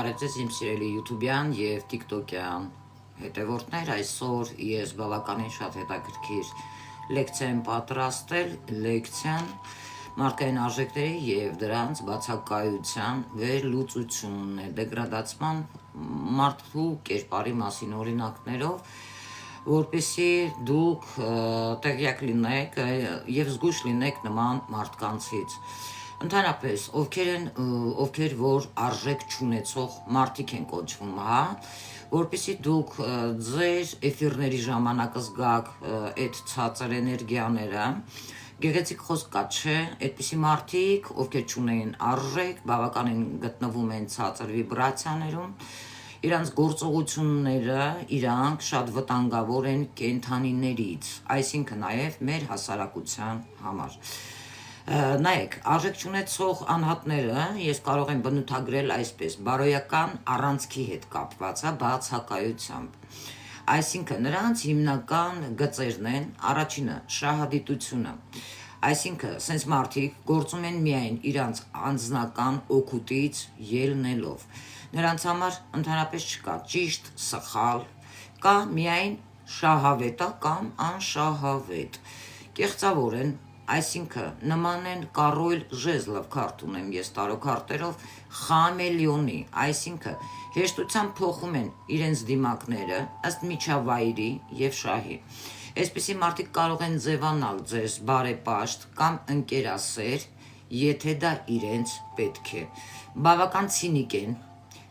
Բարև իմ սիրելի YouTube-յան եւ TikTok-յան հետևորդներ, այսօր ես բավականին շատ հետաքրքիր լեկցիա եմ պատրաստել, լեկցիան մարդկային արժեքների եւ դրանց բացակայության վերլուծությունն է, դեգրադացման մարդու կերպարի մասին օրինակներով, որպեսզի դուք տեղյակ լինեք եւ զգույշ լինեք նման մարդկանցից։ Ընդհանրապես, ովքեր որ արժեք չունեցող մարդիկ են կոչվում, հա, որպեսզի դուք ձեր էֆիրների ժամանակը զգաք այդ ցածր էներգիաները, գեղեցիկ խոսք կա, չէ, այդպիսի մարդիկ, ովքեր չունեն արժեք, բավականին գտնվում են ցածր վիբրացիաներում, իրանց գործողությունները իրանք շատ վտանգավոր են կենդանիներից, այսինքն նաև մեր հասարակության համար։ Նայեք, արժեք չունեցող անհատները ես կարող եմ բնութագրել այսպես, բարոյական առանցքի հետ կապված, բացակայությամբ։ Այսինքն նրանց հիմնական գծերն են, առաջինը շահադիտությունը։ Այսինքն, սենց մարդիկ գործում են միայն իրանց անձնական օգուտից ելնելով։ Նրանց համար ընդհանրապես չկա ճիշտ, սխալ, կա միայն շահավետ կամ անշահավետ։ Կեղծավոր են, այսինքն նման են Կարոյլ Ժեզլով քարտ ունեմ ես տարոքարտերով խամելիոնի, այսինքն հեշտությամբ փոխում են իրենց դիմակները ըստ միջավայրի եւ շահի։ Այսպիսի մարդիկ կարող են ձևանալ ձեզ բարեպաշտ կամ ընկերասեր, եթե դա իրենց պետք է։ Բավական ցինիկ են,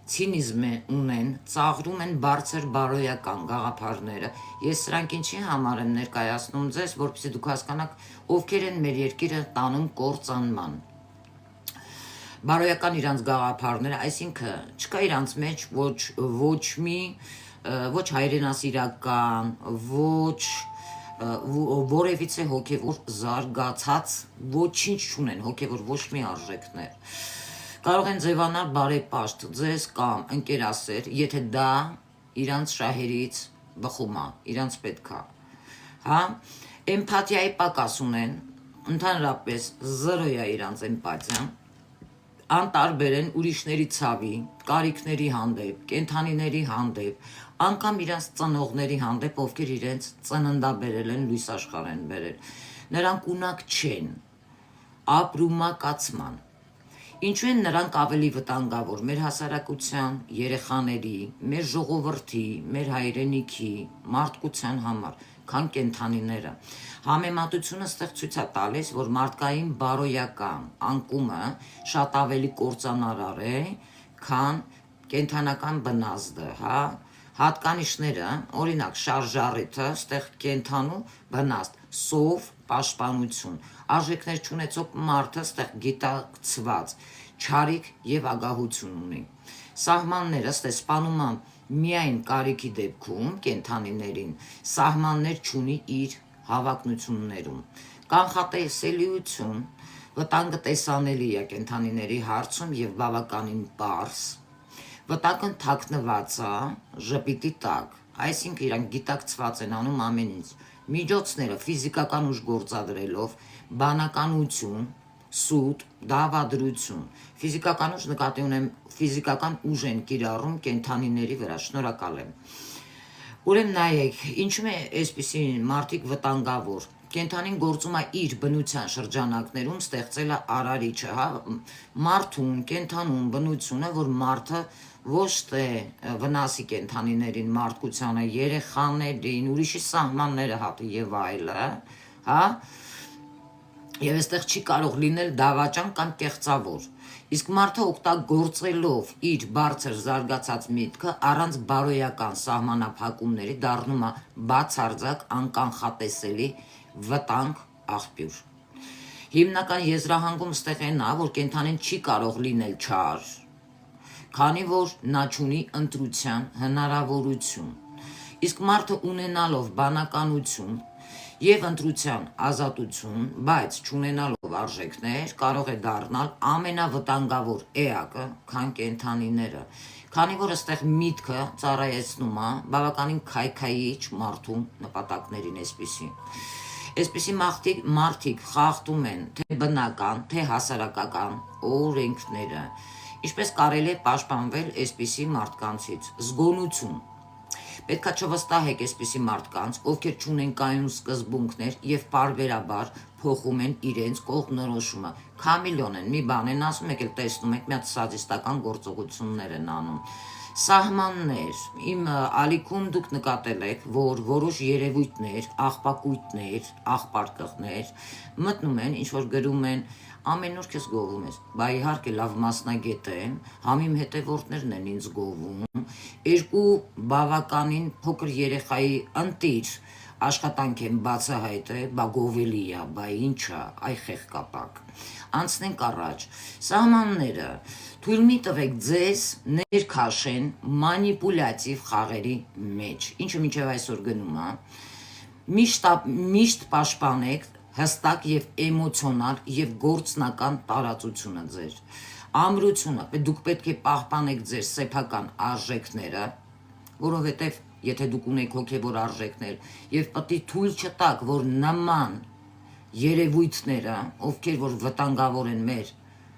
ցինիզմ ունեն, ծաղրում են բարձր բարոյական գաղափարները։ Ես սրանք ինչի համար եմ ներկայացնում ձեզ, որպեսզի դուք հասկանաք, ովքեր են մեր երկիրը տանում կործանման։ Բարոյական իրանց գաղափարները, այսինքն չկա իրանց մեջ ոչ հայրենասիրական, ոչ որևիցե հոգևոր զարգացած, ոչինչ չունեն, հոգևոր ոչ մի արժեքներ։ Կարող են ձևանալ բարեպաշտ ձեզ կամ ընկերասեր, եթե դա իրանց շահերից բխում է, իրանց պետք է։ Հա, էմպաթիայի պակաս ունեն, ընդհանրապես զրո է իրանց էմպաթիան, անտարբեր են ուրիշների ցավի, կարիքների հանդեպ, կենդանիների հանդեպ, անգամ իրանց ծնողների հանդեպ, ովքեր իրենց ծննդաբերել են, լույս աշխարհ են բերել։ Նրանք ունակ չեն ապրումակացման։ Ինչու են նրանք ավելի վտանգավոր մեր հասարակության, երեխաների, մեր ժողովրդի, մեր հայրենիքի, մարդկության համար, քան կենդանիները։ Համեմատությունը ստեղ ցույց է տալիս, որ մարդկային բարոյական անկումը շատ ավելի կործանարար է, քան կենդանական բնազդը, հա։ Հատկանիշները, օրինակ շարժառիթը, ստեղ կենդանու բնազդ, սով, պաշտպանություն, արժեքներ չունեցող մարդը ստեղ գիտակցված, չարիք եւ ագահություն ունի։ Սահմանները ստե սպանում է միայն կարիքի դեպքում կենդանիներին, սահմաններ չունի իր հավակնություններում։ Կանխատեսելիություն, վտանգը տեսանելի է կենդանիների հարցում եւ բավականին պարզ։ Վտանգը թաքնված է ժպիտի տակ, այսինքն իրանք գիտակցված են անում ամեն ինչ։ Միջոցները ֆիզիկական ուժ գործադրելով, բանականություն, սուտ, դավադրություն, ֆիզիկական ուժ նկատի ունեմ, ֆիզիկական ուժ են կիրառում կենդանիների վրա, շնորհակալ եմ։ Ուրեմն նայեք, ինչու է այսպիսի մարդիկ վտանգավոր։ Կենդանին գործում է իր բնության շրջանակներում ստեղծել է արարիչը, հա, մարդուն, կենդանուն բնությունը, որ մարդը ոչ թե վնասի կենդանիներին, մարդկությանը, երեխաներին, ուրիշի սահմանները հատի եւ այլը, հա, եւ այստեղ չի կարող լինել դավաճան կամ կեղծավոր։ Իսկ մարդը օգտագործելով իր բարձր զարգացած միտքը առանց բարոյական սահմանափակումների դառնում է բացարձակ անկանխատեսելի վտանգ աղբյուր։ Հիմնական եզրահանգում ստեղ այն է, որ կենդանին չի կարող լինել չար, քանի որ նա չունի ընտրության հնարավորություն։ Իսկ մարդը ունենալով բանականություն եւ ընտրության ազատություն, բայց չունենալով արժեքներ, կարող է դառնալ ամենավտանգավոր էակը, քան կենդանիները, քանի որ այստեղ միտքը ծառայեցնում է բավականին քայքայիչ մարդու նպատակներին այսպիսի։ Այսպիսի մարդիկ խախտում են թե բնական, թե հասարակական օրենքները, Ինչպես կարելի է պաշտպանվել այսպիսի մարդկանցից։ Զգոնություն։ Պետքա չվստահեք այսպիսի մարդկանց, ովքեր չունեն կայուն սկզբունքներ եւ պարբերաբար փոխում են իրենց կողմնորոշումը։ Քամիլիոն են, մի բան են ասում, եկել տեսնում եք, մի հատ սադիստական գործողություններ են անում։ Սահմաններ, իմ ալիքում դուք նկատել եք, որ որոշ երևույթներ, աղբակույտներ, աղբարկղներ մտնում են, ինչ որ գրում են, ամեն օր քեզ գովում ես, բա իհարկե լավ մասնագետ եմ, համիմ հետևորդներն են ինձ գովում, երկու բավականին փոքր երեխայի ընտիր աշխատանք եմ բացահայտել, բա գովելի է, բա ինչա, այ խեղկապակ։ Անցնենք առաջ։ Սահմանները թույլ մի տվեք ձեզ ներքաշեն մանիպուլյատիվ խաղերի մեջ, ինչը մինչև այսօր գնում է, միշտ պաշտպանեք հստակ եւ էմոցիոնալ եւ գործնական տարածությունը ձեր ամրությունը, դուք պետք է պահպանեք ձեր սեփական արժեքները, որովհետեւ եթե դուք ունեք հոգեվոր արժեքներ եւ պետք է թույլ չտաք, որ նման երևույթները, ովքեր որ վտանգավոր են մեր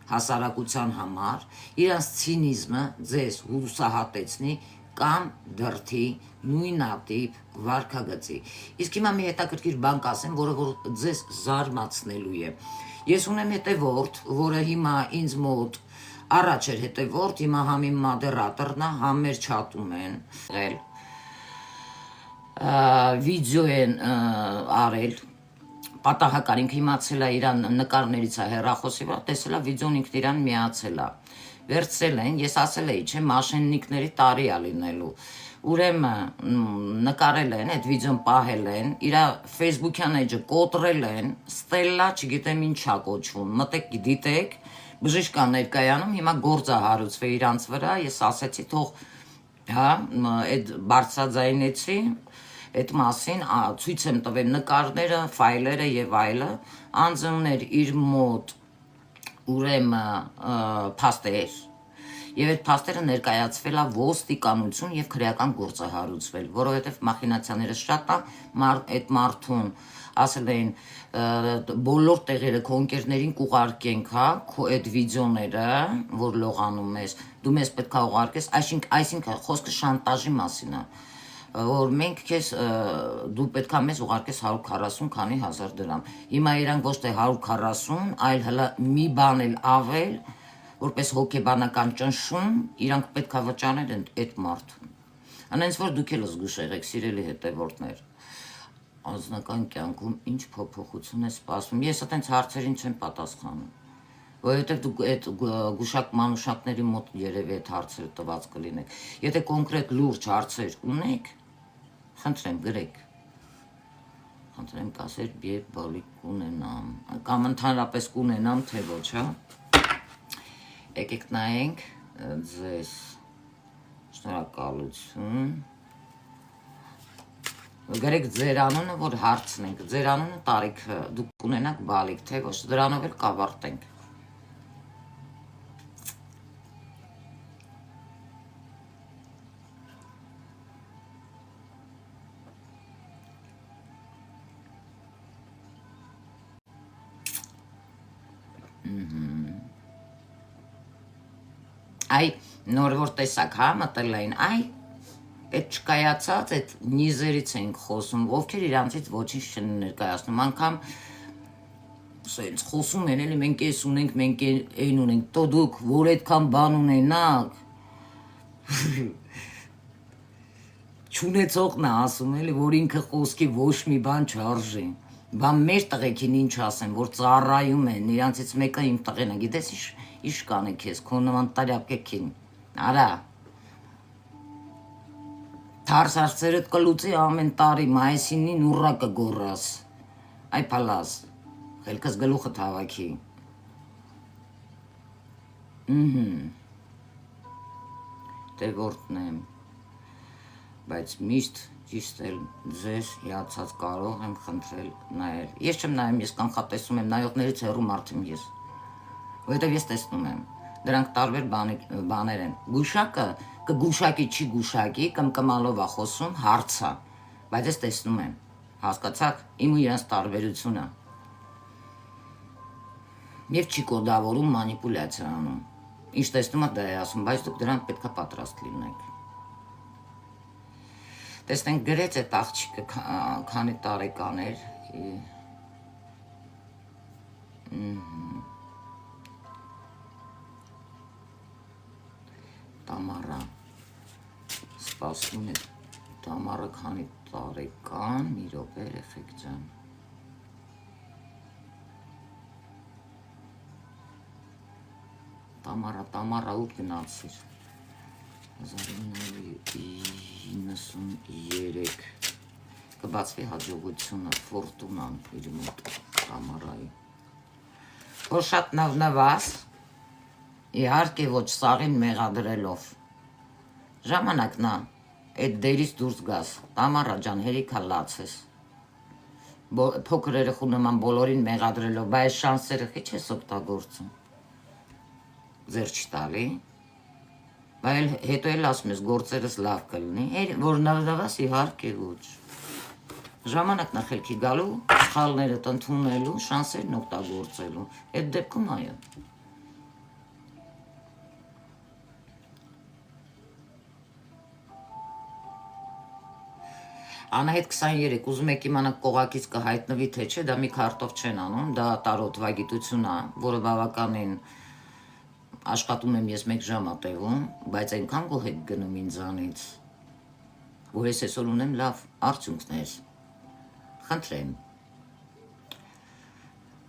հասարակության համար, իրանց ցինիզմը ձեզ հուսահատեցնի կամ դրթի նույնատիպ վարքագծի։ Իսկ հիմա մի հետաքրքիր բան կասեմ, որը որ ձեզ զարմացնելու է։ Ես ունեմ հետևորդ, որը հիմա ինձ մոտ առաջ էր հետևորդ, հիմա համ իմ մոդերատորն է, համ մեր չաթում են վիդեո են արել, պատահական ինքը իմացել է իրան նկարներից է հեռախոսի վրա, տեսել է վիդեոն ինքն իրան միացել է։ Վերցրել են, ես ասել էի, չէ, մաշեննիկների տարի է լինելու։ Ուրեմն նկարել են, այդ վիդեոն պահել են, իր Facebook-յան էջը կոտրել են, Ստելլա, չգիտեմ ինչա կոչվում, մտեք դիտեք, բժիշկ կա ներկայանում, հիմա գործ է հարուցվել իրանց վրա, ես ասեցի թող, հա, այդ բարձրաձայնեցի, այդ մասին ցույց եմ տվել նկարները, ֆայլերը եւ այլը, անձններ իր մոտ ուրեմն փաստեր եւ այդ փաստերը ներկայացվել է ոստիկանություն եւ քրեական գործ է հարուցվել, որովհետեւ մախինացիաները շատ է, այդ մարդուն ասել էին բոլոր տեղերը քո ընկերներին կուղարկենք, հա, քո այդ վիդեոները, որ լողանում ես, դու մեզ պետք է ուղարկես, այսինքն խոսքը շանտաժի մասին է, որ մենք քեզ դու պետքա մեզ ուղարկես 140 քանի հազար դրամ։ Հիմա իրանք ոչ թե 140, այլ հələ մի բան էլ ավել, որպես հոգեբանական ճնշում, իրանք պետքա վճարել են այդ մարդուն։ Անենց որ դուք էլ զգուշ եղեք, սիրելի հետևորդներ, անձնական կյանքում ինչ փոփոխություն է սպասվում։ Ես այդպես հարցերին չեմ պատասխանում, որովհետև դուք այդ գուշակ մանուշակների մոտ երևի այդ հարցերը տված կլինեք։ Եթե կոնկրետ լուրջ հարցեր ունեք, խնդրեմ գրեք։ Խնդրեմ կասեր, երբ բալիկ կունենամ, կամ ընդհանրապես կունենամ, թե ոչ, հա։ Եկեք նայենք ձեզ, շնորհակալություն։ Գրեք ձեր անունը, որ հարցնենք, ձեր անունը, տարիքը, դուք կունենաք բալիկ, թե ոչ, դրանով էլ կավարտենք։ Այ նոր որ տեսակ, հա, մտել էին, այ այդ չկայացած այդ նիզերից ենք խոսում, ովքեր իրանցից ոչինչ չեն ներկայացնում, անգամ սենց խոսում են, էլի մենք էս ունենք, մենք այն ունենք, տո դուք որ այդքան բան ունենաք, չունեցողն է ասում, էլի, որ ինքը խոսքի ոչ մի բան չարժի, բա մեր տղեկին ինչ ասեն, որ ծառայում են, իրանցից մեկը իմ տղեն է, գիտես ինչ կանի քեզ, քո նման տարյապկեքին, արա, թարս հարցերդ կլուծի ամեն տարի, մայիսինին ուռա կգորաս, այ պալաս, խելքս գլուխը թավաքի, տևորդն եմ, բայց միշտ ճիշտ էլ ձեզ հիացած կարող եմ խնդրել նայել, ես չեմ նայում, ես կանխատեսում եմ, նայողներից հեռու մարդ եմ ես, որովհետև ես տեսնում եմ, դրանք տարբեր բաներ են, գուշակը կգուշակի, չի գուշակի, կմկմալով է խոսում, հարցա, բայց ես տեսնում եմ, հասկացաք, իմ ու իրանց տարբերությունը, և չի կոդավորում մանիպուլյացիա անում, Ինչ տեսնում է դա է ասում, բայց դուք դրան պետքա պատրաստ լինեք։ Տեսնենք գրեց այդ աղջիկը քանի տարեկան էր։ Տամարա սպասում է Տամարա քանի տարեկան, մի րոպե երեխեք ջան։ Տամարա ուր գնացիր 1993 կբացվի հաջողությունը ֆորտունան իր մոտ Տամարայի որ շատ նվնվաս իհարկե ոչ սաղին մեղադրելով ժամանակն է այդ դերից դուրս գաս Տամարա ջան հերիքա լացես փոքր երեխու նման բոլորին մեղադրելով բայց շանսերը քիչ ես օգտագործում ձեր չտալի, բայց հետո էլ ասում ես գործերս լավ կլինի, որ նվնվաս իհարկե ոչ։ Ժամանակն է խելքի գալու, սխալներդ ընդունելու, շանսերն օգտագործելու, այդ դեպքում այո։ Անահետ 23, ուզում եք իմանալ կողակից կհայտնվի թե չէ, դա մի քարտով չեն անում, դա տարոտվագիտություն է, որը բավականին աշխատում եմ ես 1 ժամ տևում, բայց այնքան գոհ եք գնում ինձանից, որ ես այսօր ունեմ լավ արդյունքներ, խնդրեմ,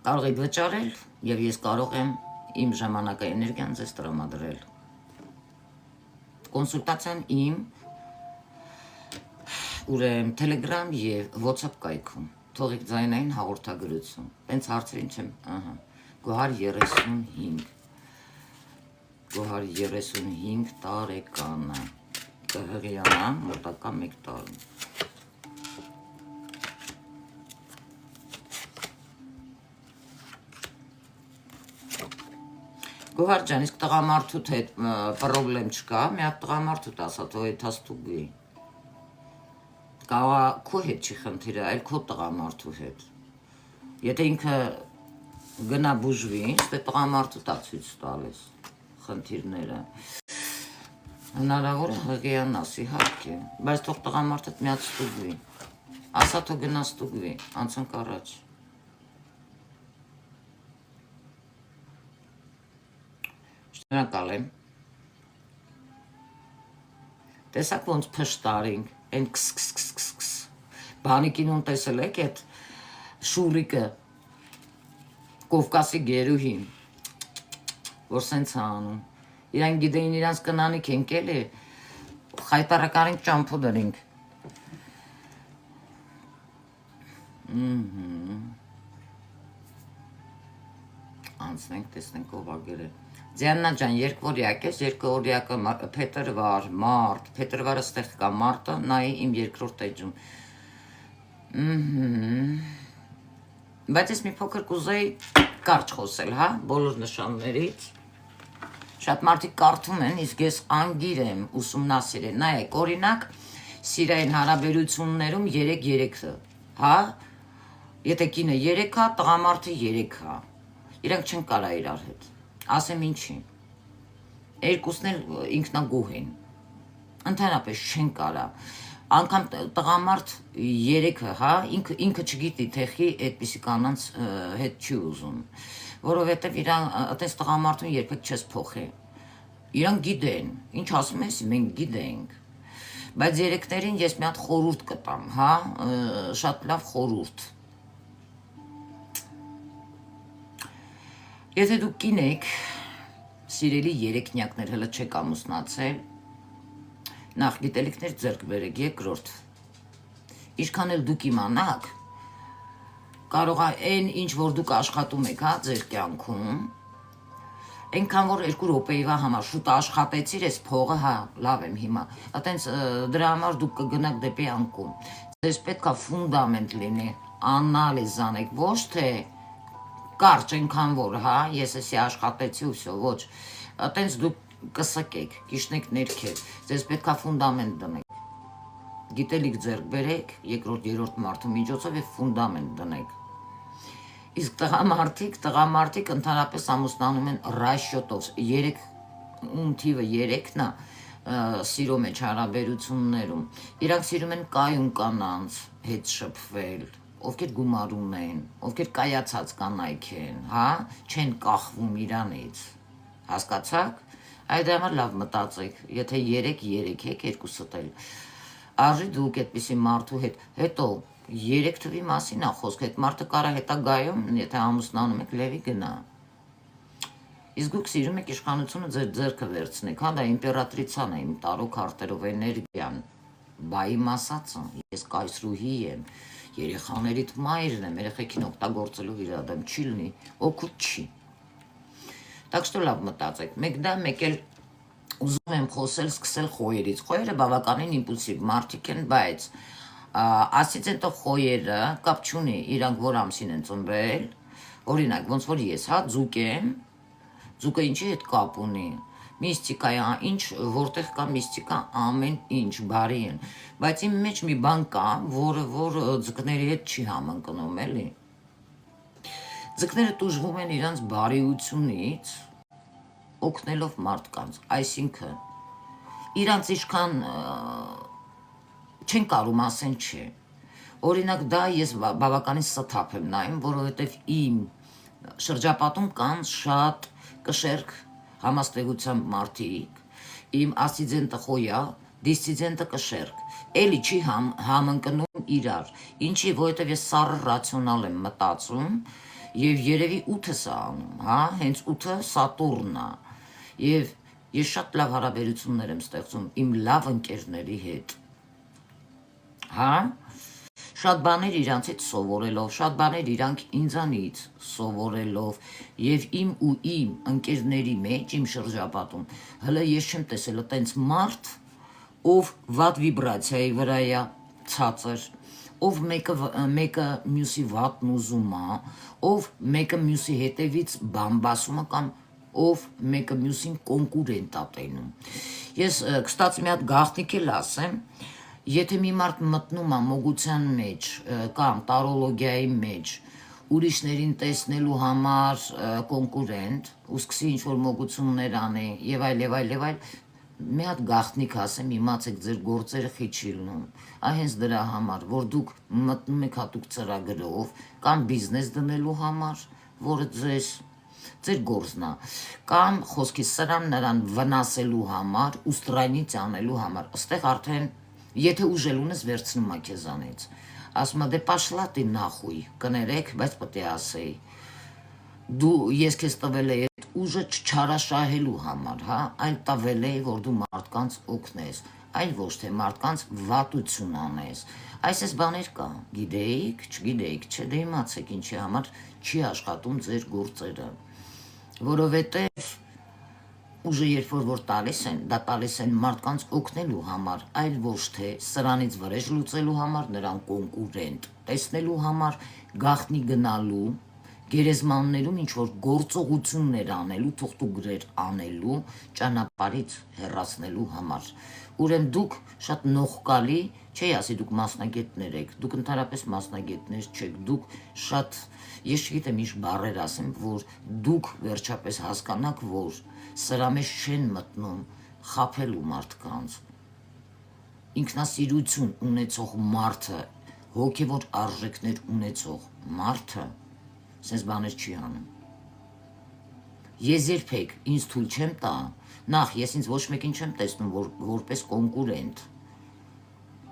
կարող եք վճարել և ես կարող եմ իմ ժամանակա էներգիան ձեզ տրամադրել, կոնսուլտացիան իմ ուրեմ Telegram և WhatsApp կայքում, թողեք ձայնային հաղորդագրություն, հենց հարցերին չեմ, Գոհար 35 տարեկանը, կհղիանա մոտակա 1 տարում։ Գոհար ջան, իսկ տղամարդուդ հետ պրոբլեմ չկա, մի հատ տղամարդուդ ասա, թող եթաս տուգվի։ Կաղա քո հետ չի խնդիրը, այլ քո տղամարդու հետ։ Եթե ինքը գնա բուժվի, ստե տղամարդու տա ցույց տալիս խնդիրները։ Հնարավոր է հղիանաս, իհարկե, բայց թող տղամարդդ միած ստուգվի։ Ասա թող գնա ստուգվի, անցանք առաջ։ Շնորհակալ եմ։ Տեսակ ոնց փշտարինք, այն քս բանիկին տեսել եք այդ շուրիկը Կովկասի գերուհին, որ սենց անում։ Իրանք գիտեին իրանց կնանիք ենք էլի, խայտարականինք ճամփու դրինք։ Անցնենք, տեսնենք ով ա գրել։ Ձիաննա ջան, երկվորյակ ես, երկվորյակը փետրվար, մարտ, փետրվարը ստեղ կա, մարտը նայի իմ երկրորդ էջում։ Բայց ես մի փոքր կուզեի կարճ խոսել, հա, բոլոր նշաններից։ Շատ մարդիկ կարդում են, իսկ ես անգիր եմ ուսումնասիրել։ Նայեք, օրինակ, սիրային հարաբերություններում 3-3-ը, հա, եթե կինը 3 հա, տղամարդը 3 հա, իրանք չեն կարա իրար հետ, ասեմ ինչի, երկուսն էլ ինքնագոհ են, ընդհանրապես չեն կարա, անգամ տղամարդ 3-ը, հա, ինքը չգիտի թեխի այդպիսի կանանց հետ չի ուզում, որովհետև իրան այդպես տղամարդուն երբեք չես փոխի, իրանք գիտեն, ինչ ասում ես, մենք գիտենք, բայց երեքներին ես մի հատ խորհուրդ կտամ, հա, շատ լավ խորհուրդ, եթե դուք կին եք, սիրելի երեքնյակներ հլը չեք ամուսնացել, նախ գիտելիքներ ձեռք բերեք, երկրորդ, ինչքան էլ դուք իմանաք, կարող է այն ինչ որ դուք աշխատում եք, հա, ձեր կյանքում, այնքան որ 2 րոպեվա համար շուտ աշխատեցիր, ես փողը, հա, լավ եմ հիմա, այտենց դրա համար դուք կգնաք դեպի անկում, ձեզ պետք է ֆունդամենտ լինի, անալիզ անեք, ոչ թե կարճ այնքան որ, հա, ես էսի աշխատեցի ու վсё, ոչ, այտենց դուք կսկեք, կիշնեք ներքև, ձեզ պետք է ֆունդամենտ դնեք, գիտելիք ձեռք բերեք, երկրորդ, երրորդ մարդու միջոցով և ֆունդամենտ դնեք, իսկ տղամարդիկ ընդհանրապես ամուսնանում են ռաշյոտով, 3 ում թիվը 3-ն է, սիրո մեջ հարաբերություններում, իրանք սիրում են կայուն կանանց հետ շփվել, ովքեր գումար ունեն, ովքեր կայացած կանայք են, հա, չեն կախվում իրանից, հասկացաք, այդ համար լավ մտածեք, եթե 3 եք երկուսդ էլ, արժի դուք այդպիսի մարդու հետ, հետո 3 թվի մասին է խոսք, այդ մարդը կարա հետագայում, եթե ամուսնանում եք, լևի գնա, իսկ դուք սիրում եք իշխանությունը ձեր ձեռքը վերցնեք, հա դա իմպերատրիցան է, իմ տարոք արտերով էներգիան, բայի մասացը, ես կայսրուհի եմ, երեխաներիդ մայրն եմ, երեխեքին օգտագործելով իր դեմ չի լինի, օգուտ չի։ Так что լավ մտածեք, մեկ դա, մեկ էլ ուզում եմ խոսել, սկսել խոյերից, խոյերը բավականին իմպուլսիվ մարդիկ են, բայց ասիցենտո խոյերը կապ չունի իրանք որ ամսին են ծնվել, օրինակ, ոնց որ ես, հա, ձուկ եմ, ձուկը ինչի հետ կապ ունի, միստիկա է, ինչ, որտեղ կա միստիկա, ամեն ինչ, բարի են, բայց իմ մեջ մի բան կա, որը որ ձկների հետ չի համընկնում, էլի, ձկները տուժվում են իրանց բարիությունից, օգնելով մարդկանց, այսինքն, իրանց իշքան չեն կարում ասեն չէ, օրինակ դա ես բավականին սթափ եմ նայում, որովհետև իմ շրջապատում կան շատ կշերք համաստեղության մարդիկ, իմ ասիձենտը խոյա, դիսիձենտը կշերք, էլի չի համընկնում իրար, ինչի, որովհետև ես սառը ռացիոնալ եմ մտածում, և երևի 8-ս է անում, հա, հենց 8-ը Սատուրնն է, և ես շատ լավ հարաբերություններ եմ ստեղծում իմ լավ ընկերների հետ, հա, շատ բաներ իրանցից սովորելով, շատ բաներ իրանք ինձանից սովորելով և իմ ու իմ ընկերների մեջ, իմ շրջապատում, հլը ես չեմ տեսել տենց մարդ, ով վատ վիբրացիայի վրա է ցածր, ով մեկը մյուսի վատն ուզում է, ով մեկը մյուսի հետևից բամբասում է կամ ով մեկը մյուսին կոնկուրենտ է տենում։ Ես կստացի մի հատ գաղտնիք էլ ասեմ, եթե մի մարդ մտնում է մոգության մեջ կամ տարոլոգիայի մեջ ուրիշներին տեսնելու համար կոնկուրենտ ու սկսի ինչ-որ մոգություններ անի և այլ, մի հատ գաղտնիք ասեմ, իմացեք ձեր գործերը խի չի լինում, հենց դրա համար, որ դուք մտնում եք հատուկ ծրագրով կամ բիզնես դնելու համար, որը ձեր գործն է, կամ խոսքի սրան նրան վնասելու համար, ուստրայնից անելու համար, ստեղ արդեն Եթե ուժել ունես վերցնում է քեզանից, ասում է դե պաշլա տի նախույ, կներեք, բայց պետք է ասեի, դու ես քեզ տվել էի այդ ուժը չչարաշահելու համար, հա, այլ տվել էի, որ դու մարդկանց օգնես, այլ ոչ թե մարդկանց վատություն անես, այս բաներ կա, գիտեիք, չգիտեիք, չէ, դե իմացեք ինչի համար չի աշխատում ձեր գործերը, որովհետև ուժը երբ որ տալիս են, դա տալիս են մարդկանց օգնելու համար, այլ ոչ թե սրանից վրեժ լուծելու համար, նրան կոնկուրենտ տեսնելու համար, գաղտնի գնալու, գերեզմաններում ինչ-որ գործողություններ անելու, թուղթուգրեր անելու, ճանապարհից հեռացնելու համար։ Ուրեմն դուք շատ նողկալի, չի ասի դուք մասնագետներ եք, դուք ընդհանրապես մասնագետներ չեք, դուք շատ, ես չգիտեմ ինչ բառեր ասեմ, որ դուք վերջապես հասկանաք, որ սրա մեջ չեն մտնում խաբելու մարդկանց, ինքնասիրություն ունեցող մարդը, հոգևոր արժեքներ ունեցող մարդը, սենց բաներ չի անում։ Ես երբեք ինձ թույլ չեմ տա, նախ ես ինձ ոչ մեկին չեմ տեսնում որպես կոնկուրենտ,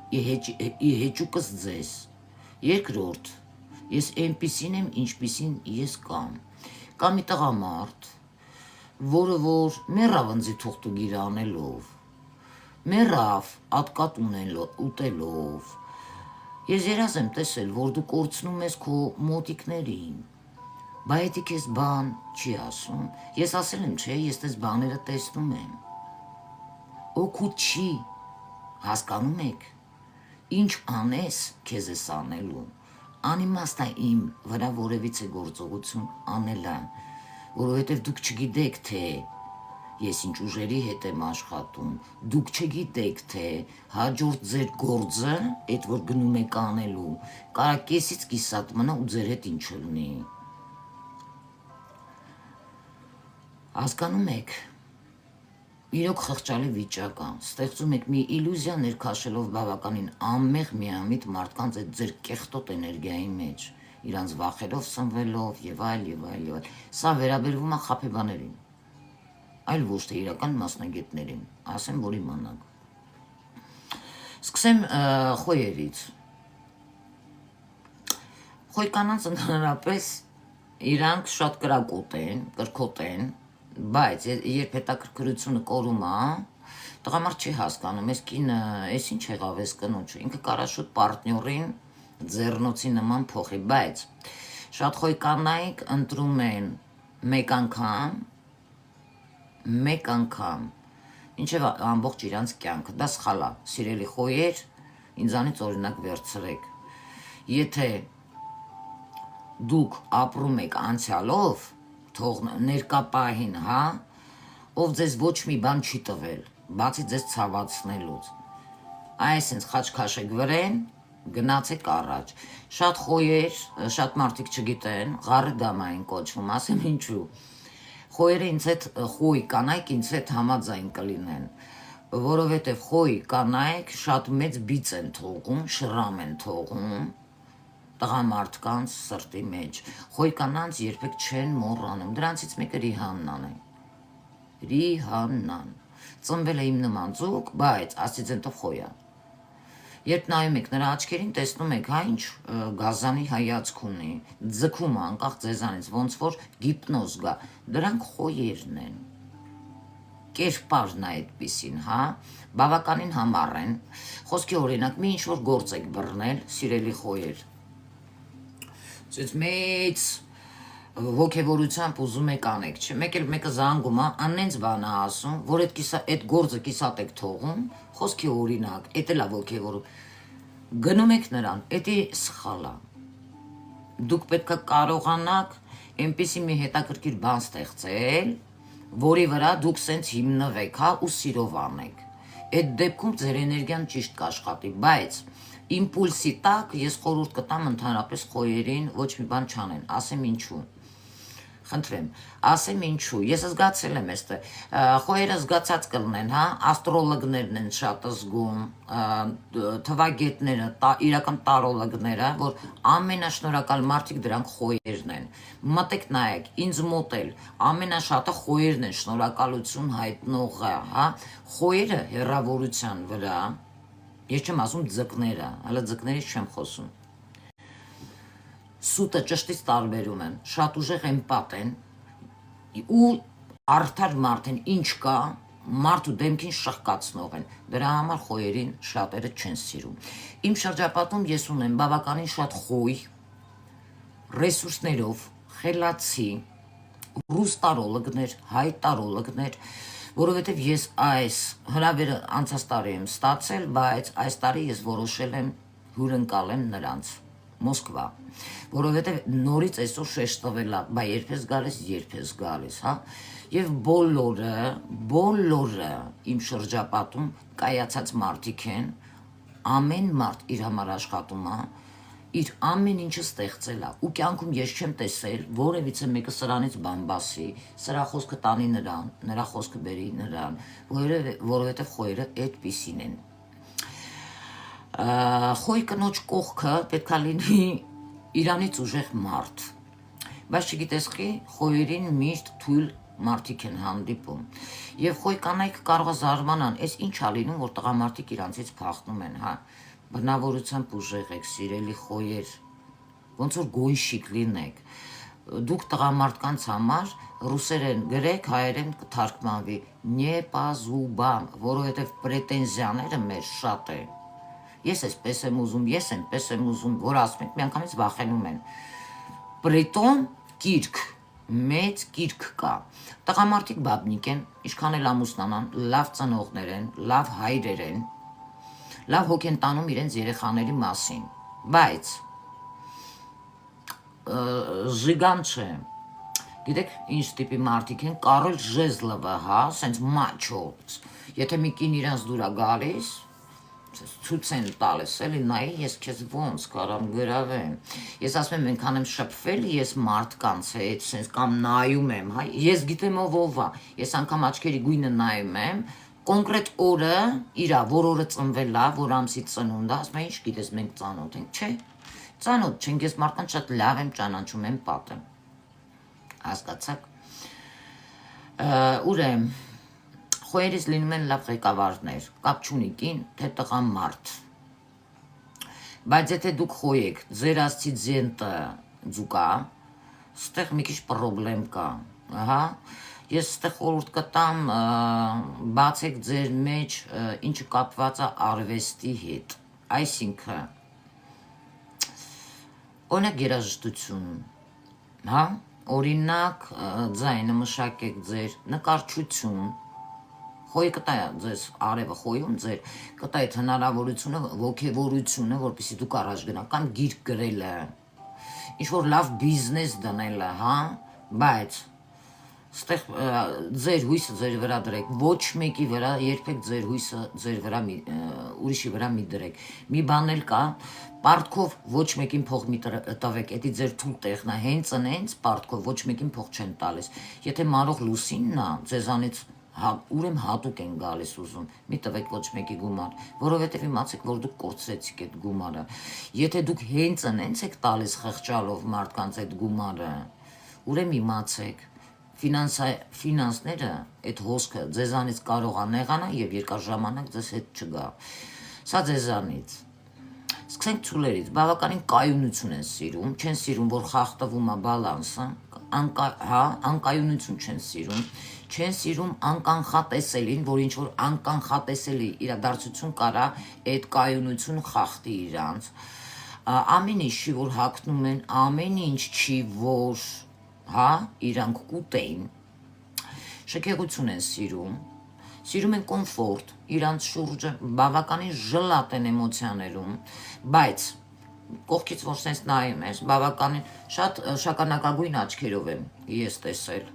ի հեճուկս ձեզ, երկրորդ, ես այնպիսին եմ, ինչպիսին ես կամ մի տղամարդ, որը որ մեռավ ընձի թուղթուգիր անելով, մեռավ ատկատ ուտելով, ես երազ եմ տեսել, որ դու կորցնում ես քո մոտիկներին, բա հետի քեզ բան չի ասում, ես ասել եմ, չէ, ես տես բաները տեսնում եմ, օգուտ չի, հասկանում եք, ինչ անես քեզ ես անելու, անիմաստ է իմ վրա որևիցե գործողություն անելը, որովհետև դուք չգիտեք, թե ես ինչ ուժերի հետ եմ աշխատում, դուք չգիտեք, թե հաջորդ ձեր գործը, այդ որ գնում եք անելու, կարա կեսից կիսատ մնա ու ձեր հետ ինչ լինի։ Հասկանում եք, իրոք խղճալի վիճակ է, ստեղծում եք մի իլյուզիա ներքաշելով բավականին անմեղ միամիտ մարդկանց այդ ձեր կեղտոտ էներգիայի մեջ, իրանց վախերով սնվելով եւ այլ եւ այլ եւ այլ։ Սա վերաբերվում է խաբեբաներին, այլ ոչ թե իրական մասնագետներին, ասեմ, որ իմանաք։ Սկսեմ խոյերից։ Խոյկանանց ընդհանրապես իրանք շատ կրկոտ են, բայց երբ հետաքրքրությունը կորում է, տղամարդ չի հասկանում, այս կինը, այս ինչ եղավ այս կնոջը, ինքը կարա շուտ պարտնյորին ձեռնոցի նման փոխի, բայց շատ խոյկանայք ընտրում են մեկ անգամ, ինչև ամբողջ իրանց կյանքը, դա սխալ է, սիրելի խոյեր, ինձանից օրինակ վերցրեք, եթե դուք ապրում եք անցյալով, թող ներկա պահին, հա, ով ձեզ ոչ մի բան չի տվել, բացի ձեզ ցավացնելուց, այսինքն խաչքաշեք վրեն, գնացեք առաջ, շատ խոյեր, շատ մարդիկ չգիտեն, ղարի դամա են կոչվում, ասեմ ինչու, խոյերը ինձ հետ, խոյ կանայք ինձ հետ համաձայն կլինեն, որովհետև խոյ կանայք շատ մեծ բիծ են թողում, շրամ են թողում, տղամարդկանց սրտի մեջ, խոյ կանանց երբեք չեն մոռանում, դրանցից մեկը Ռիհաննան է, Ռիհաննան, ծնվել է իմ նման ձուկ, բայց ասիձենտով խոյ է, երբ նայում եք նրա աչքերին, տեսնում եք, հա ինչ գազանի հայացք ունի, ձգում է անկախ ձեզանից, ոնց որ գիպնոզ գա, դրանք խոյերն են, կերպարն է այդպիսին, հա, բավականին համառ են, խոսքի օրինակ, մի ինչ-որ գործ եք բռնել, սիրելի խոյեր, մեծ ոգևորությամբ ուզում եք անեք, չէ, մեկ էլ մեկը զանգում է, անենց բան է ասում, որ այդ գործը կիսատ եք թողում, խոսքի օրինակ, էդ էլ է ոգևորում, գնում եք նրան, էդի սխալ է, դուք պետք է կարողանաք այնպիսի մի հետաքրքիր բան ստեղծել, որի վրա դուք սենց հիմնվեք, հա, ու սիրով անեք, այդ դեպքում ձեր էներգիան ճիշտ կաշխատի, բայց իմպուլսի տակ ես խորհուրդ կտամ ընդհանրապես խոյերին ոչ մի բան չանեն, ասեմ ինչու, խնդրեմ, ասեմ ինչու, ես զգացել եմ էստեղ, խոյերը զգացած կլնեն, հա, աստրոլոգներն են շատ զգում, թվագետները, իրական տարոլոգները, որ ամենաշնորհակալ մարդիկ դրանք խոյերն են, մտեք նայեք, ինձ մոտ էլ, ամենաշատը խոյերն են շնորհակալություն հայտնողը, հա, խոյերը հեռավորության վրա, ես չեմ ասում ձկները, հələ ձկներից չեմ խոսում, սուտը ճշտից տարբերում են, շատ ուժեղ էմպատ են ու արդար մարդ են, ինչ կա, մարդու դեմքին շղկացնող են, դրա համար խոյերին շատերը չեն սիրում, իմ շրջապատում ես ունեմ բավականին շատ խոյ, ռեսուրսներով, խելացի, ռուս տարոլոգներ, հայ տարոլոգներ, որովհետև ես այս հրավերը անցած տարի եմ ստացել, բայց այս տարի ես որոշել եմ հյուրընկալեմ նրանց, Մոսկվա, որովհետև նորից այսօր շեշտվել է, բա երբ ես գալիս, հա, և բոլորը իմ շրջապատում կայացած մարդիկ են, ամեն մարդ իր համար աշխատում է, իր ամեն ինչը ստեղծել է, ու կյանքում ես չեմ տեսել, որևիցե մեկը սրանից բան բասի, սրա խոսքը տանի նրան, նրա խոսքը բերի նրան, որովհետև խոյերը այդպիսին են, խոյ կնոջ կողքը պետք է լինի իրանից ուժեղ մարդ, բայց չգիտես խի, խոյերին միշտ թույլ մարդիկ են հանդիպում, և խոյ կանայք կարող է զարմանան, այս ինչ է լինում, որ տղամարդիկ իրանցից փախնում են, հա, բնավորությամբ ուժեղ եք, սիրելի խոյեր, ոնց որ գոյշիկ լինեք, դուք տղամարդկանց համար ռուսերեն գրեք, հայերեն կթարգմանվի, նեպազուբամ, որովհետև պրետենզիաները մեր շատ է, ես այսպես եմ ուզում, որ ասում եք, միանգամից վախենում են, պրետոն կիրք, մեծ կիրք կա, տղամարդիկ բաբնիկ են, ինչքան էլ ամուսնանան, լավ ծնողներ են, լավ հայրեր են, լավ հոգ են տանում իրենց երեխաների մասին, բայց ժիգան չէ, գիտեք ինչ տիպի մարդիկ են, Կարել Ժեզլովը, հա, սենց մաչո, եթե մի կին իրանց դուր է գալիս, ցույց են տալիս, էլի նայ ես քեզ ոնց կարամ գրավեմ։ Ես ասում եմ այնքան եմ շփվել, ես մարդկանց հետ, sense կամ նայում եմ, հա, ես գիտեմ ով է։ Ես անգամ աչքերի գույնը նայում եմ, կոնկրետ օրը, իրա, որ օրը ծնվել է, որ ամսի ծնունդ է, ասում եմ, ինչ գիտես, մենք ծանոթ ենք, չէ։ Ծանոթ չենք, ես մարդկանց շատ լավ եմ ճանաչում, եմ պատեմ։ Հասկացաք։ Ուրեմն խոյերից լինում են լավ ղեկավարներ, կապ չունի կին, թե տղա մարդ։ Բայց եթե դուք խոյեք, ձեր ասցիձենտը ձուկա, ստեղ մի քիչ պրոբլեմ կա, ահա, ես ստեղ խորհուրդ կտամ, բացեք ձեր մեջ ինչը կապված է արվեստի հետ, այսինքն, օրինակ երաժշտություն, հա, օրինակ ձայնը մշակեք ձեր նկարչություն, խոյը կտա ձեզ արևը խոյում ձեր կտա այդ հնարավորությունը ոգևորությունը որպեսզի դուք առաջ գնաք կամ գիրք գրելը ինչ որ լավ բիզնես դնելը հա բայց ստեղ ձեր հույսը ձեր վրա դրեք ոչ մեկի վրա երբեք ձեր հույսը ձեր վրա ուրիշի վրա մի դրեք մի բան էլ կա պարտքով ոչ մեկին փող մի տվեք էդի ձեր թույլ տեղն է հենց պարտքով ոչ մեկին փող չեն տալիս եթե մարող լուսինն է ձեզանից ուրեմն հատուկ են գալիս ուզում, մի տվեք ոչ մեկի գումար, որովհետև իմացեք, որ դուք կորցրեցիք այդ գումարը։ Եթե դուք հենց ընենց եք տալիս խղճալով մարդկանց այդ գումարը, ուրեմն իմացեք, ֆինանսները, այդ հոսքը ձեզանից կարող է նեղանալ եւ երկար ժամանակ ձեզ հետ չգա։ Սա ձեզանից։ Սկսենք ցուլերից, բավականին կայունություն են սիրում, չեն սիրում, որ խախտվում է բալանսը, անկայունություն չեն սիրում, չեն սիրում անկանխատեսելին, որ ինչ որ անկանխատեսելի իրադարձություն կարա այդ կայունություն խախտի իրանց, ամեն ինչի, որ հագնում են, ամեն ինչի, որ իրանք կուտեին, շքեղություն են սիրում են կոմֆորտ, իրանց շուրջը բավականին ժլատ են էմոցիաներում, բայց կողքից որ սենց նայում ես, բավականին շատ շագանակագույն աչքերով եմ ես տեսել,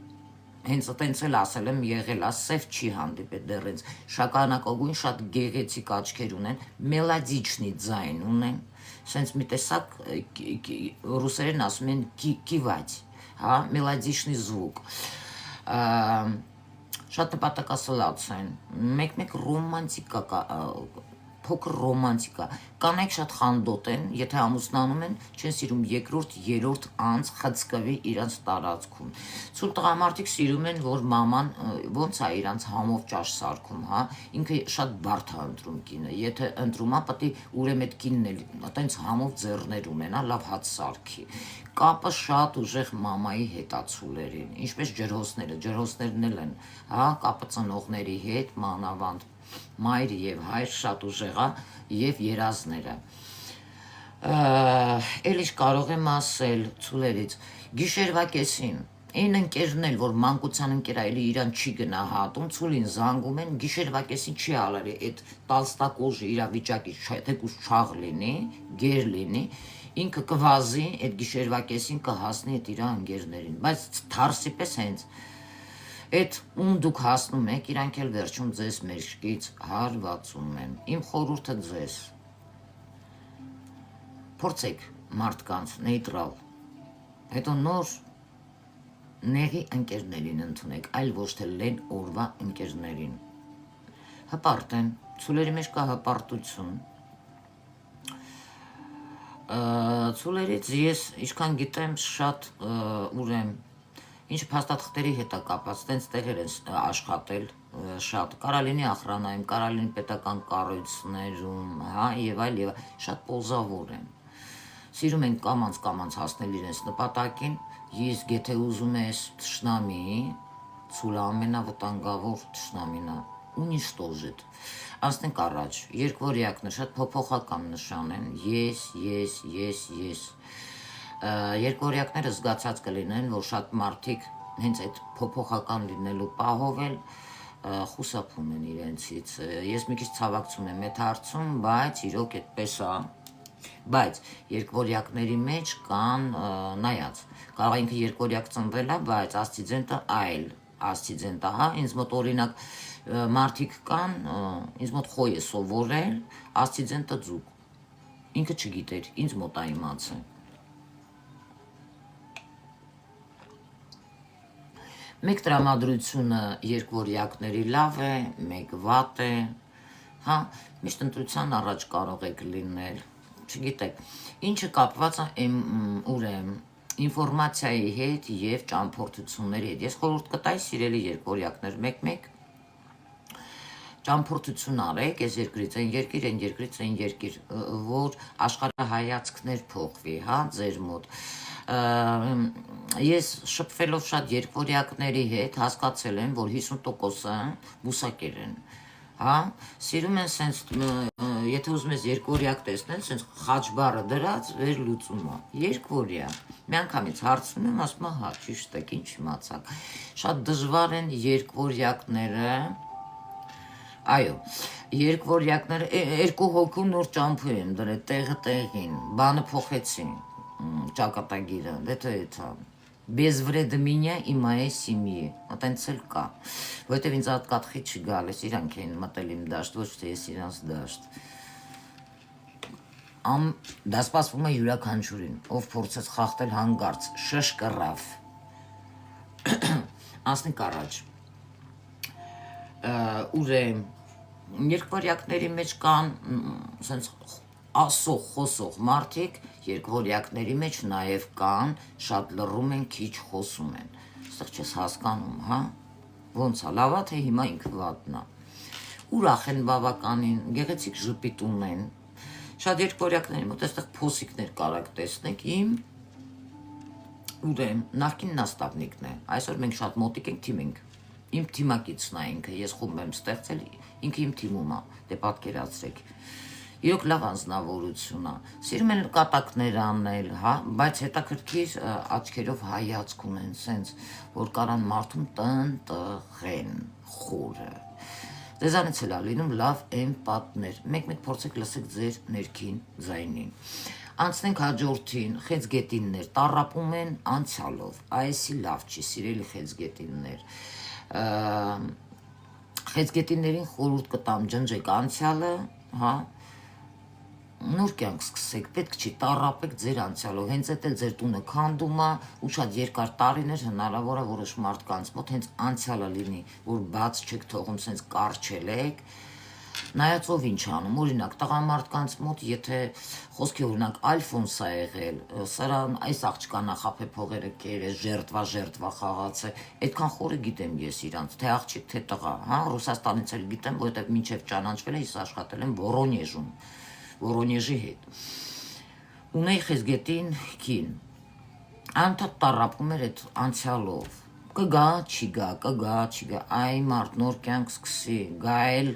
հենց տենց էլ ասել եմ եղել, սև չի հանդիպել դեռ հենց, շագանակագույն շատ գեղեցիկ աչքեր ունեն, մելադիչնի ձայն ունեն, սենց մի տեսակ ռուսերեն ասում են կիվать, մելադիչնի զվուկ, շատ նպատակասլաց են, մեկ ռոմանտիկա, փոքր ռոմանտիկա, կանայք շատ խանդոտ են, եթե ամուսնանում են, չեն սիրում երկրորդ, երրորդ անձ խցկվի իրանց տարածքում։ Ցույց տղամարդիկ սիրում են, որ մաման ոնց է իրանց համով ճաշ սարքում, ինքը շատ բարդ է ընտրում կինը, եթե ընտրում է, պետք է ուրեմն այդ կինն էլ այտենց համով ձեռներ ունենա, լավ հաց սարքի։ Կապը շատ ուժեղ մամայի հետ է ցուլերին, ինչպես ջրհոսներն էլ են, կապը ծնողների հետ, մանավանդ մայր եւ հայր շատ ուժեղ է եւ երազները էլ ինչ կարող եմ ասել ցուլերից գիշերվա կեսին այն ընկերն էլ որ մանկության ընկեր այլի իրան չի գնահատում ցուլին զանգում են գիշերվա կեսին չի ալարի այդ տալստակոժի իրավիճակի թեկուզ չաղ լինի գեր լինի ինքը կվազի այդ գիշերվա կեսին կհասնի այդ իր ընկերներին բայց թարսի պես հենց Այդ ում դուք հասնում եք, իրանք էլ վերջում ձեզ մեջքից հարվածում են, իմ խորհուրդը ձեզ, փորձեք մարդկանց նեյտրալ, հետո նոր նեղի ընկերներին ընդունեք, այլ ոչ թե լեն օրվա ընկերներին, հպարտ են, ցուլերի մեջ կա հպարտություն, ցուլերից ես ինչքան գիտեմ շատ ուրեմ, Ինչ փաստաթղթերի հետ է կապված, տենց տեղեր են աշխատել շատ, կարա լինի ախրանայում, կարա լինի պետական կառույցներում, եւ այլ, շատ պոզավոր են։ Սիրում են կամանց հասնել իրենց նպատակին, իսկ եթե ուզում ես թշնամի, ցուլը ամենավտանգավոր թշնամին է, ունիշտոժիտ։ Անցնենք առաջ, երկվորյակներ շատ փոփոխական նշան են, ես Երկորյակները զգացած կլինեն, որ շատ մարդիկ հենց այդ փոփոխական լինելու պահով էլ խուսափում են իրենցից։ Ես մի քիչ ցավակցում եմ այդ հարցում, բայց իրոք այդպես է։ Բայց երկորյակների մեջ կան նայած։ Կարող ինքը երկորյակ ծնվել է, բայց ասցիձենտը ասցիդենտա, հա, ինձ մոտ օրինակ մարդիկ կան, ինձ մոտ խոյ է սովորել, ասցիդենտը ձուկ, ինքը չգիտեր, ինձ մոտ է իմացել։ Մեկ տրամադրությունը երկվորյակների լավ է, մեկ վատ է, հա, միշտ ընտրության առաջ կարող եք լինել, չգիտեք, ինչը կապված է ինֆորմացիայի հետ և ճամփորդությունների հետ, ես խորհուրդ կտայի սիրելի երկվորյակներ, մեկ-մեկ ճամփորդություն արեք, ես երկրից են երկիր, որ աշխարհայացքներ փոխվի, հա, ձեր մոտ, ես շփվելով շատ երկվորյակների հետ հասկացել եմ, որ 50%-ը բուսակեր են, հա, սիրում են սենց, եթե ուզում ես երկվորյակ տեսնել, սենց խաչբարը դրած վերլուծում է, երկվորյա, մի անգամից հարցնում եմ, ասում եմ, հա, ճիշտ եք, ինչ իմացաք, շատ դժվար են երկվորյակները, այո, երկվորյակները, երկու հոգու նոր ճամփու են դրել, տեղը տեղին, բանը փոխեցին, ճակատագիրը, դե դա без времени и моей семьи, այտենց էլ կա, որովհետև ինձ այդ կատխի չգալիս, իրանք էին մտել իմ դաշտ, ոչ թե ես իրանց դաշտ, դա սպասվում է յուրաքանչյուրին, ով փորձեց խախտել հանգարց, շշկռավ, անցնենք առաջ, ուրեմն երկվորյակների մեջ կան սենց ասող, խոսող մարդիկ, երկվորյակների մեջ նաև կան, շատ լռում են, քիչ խոսում են, ստեղ չես հասկանում, հա, ոնց է, լավա թե հիմա ինքը վատնա, ուրախ են բավականին, գեղեցիկ ժպիտ ունեն, շատ երկվորյակների մոտ այստեղ փոսիկներ կարաք տեսնեք, ուրեմն նախկին նաստավնիկն է, այսօր մենք շատ մոտիկ ենք, թիմ ենք, իմ թիմակիցն է ինքը, ես խումբ եմ ստեղծել, ինքը իմ թիմում է, դե պատկերացրեք, իրոք լավ անձնավորություն է, սիրում են կատակներ անել, բայց հետաքրքիր աչքերով հայացք ունեն, սենց, որ կարան մարդուն տնտղեն, խորը, ձեզանից էլ է լինում լավ էմպատներ, մեկ-մեկ փորձեք լսեք ձեր ներքին ձայնին, անցնենք հաջորդին, խեցգետիններ, տառապում են անցյալով, այսի լավ չի, սիրելի խեցգետիններ, խեցգետիններին խորհուրդ կտամ ջնջեք անցյալը, հա, նոր կյանք սկսեք, պետք չի տառապեք ձեր անցյալով, հենց էդ էլ ձեր տունը քանդում է ու շատ երկար տարիներ հնարավոր է որոշ մարդկանց մոտ հենց անցյալը լինի, որ բաց չեք թողում, սենց կարճել եք, նայած ով ինչ անում, օրինակ տղամարդկանց մոտ, եթե խոսքի օրինակ Ալֆոնս է եղել, սրան այս աղջկա նախափե փողերը կերես, ժերտվա խաղաց է, այդքան խորը գիտեմ ես իրանց, թե աղջիկ, թե տղա, հա, Ռուսաստանից էլ գիտեմ, որովհետև մինչև ճանաչվել է, ես աշխատել եմ Վորոնեժում, Վորոնեժի հետ, ունեի խեցգետին կին, անընդհատ տառապում էր այդ անցյալով, կգա, չի գա, այ մարդ նոր կյանք սկսի, գայել,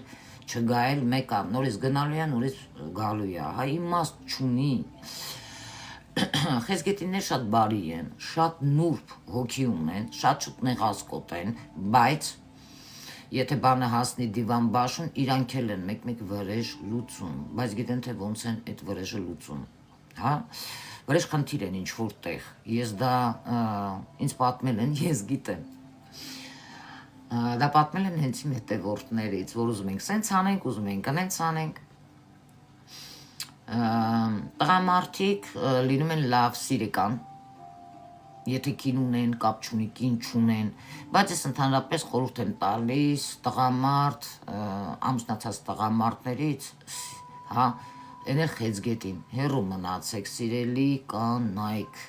չգայել մեկ է, նորից գնալու է, նորից գալու է, հա իմաստ չունի, խեցգետիններ շատ բարի են, շատ նուրբ հոգի ունեն, շատ շուտ նեղասկոտ են, բայց եթե բանը հասնի դիվան բաշուն, իրանք էլ են մեկ-մեկ վրեժ լուծում, բայց գիտեն թե ոնց են այդ վրեժը լուծում, հա, վրեժ խնդիր են ինչ-որ տեղ, ես դա ինձ պատմել են, ես գիտեմ, դա պատմել են հենց իմ հետևորդներից, որ ուզում ենք սենց անենք, ուզում ենք ընենց անենք, տղամարդիկ լինում են լավ սիրեկան, եթե կին ունեն, կապ չունի, կին չունեն, բայց ես ընդհանրապես խորհուրդ եմ տալիս տղամարդ, ամուսնացած տղամարդներից, հա, են էլ խեցգետին, հեռու մնացեք, սիրելի կանայք,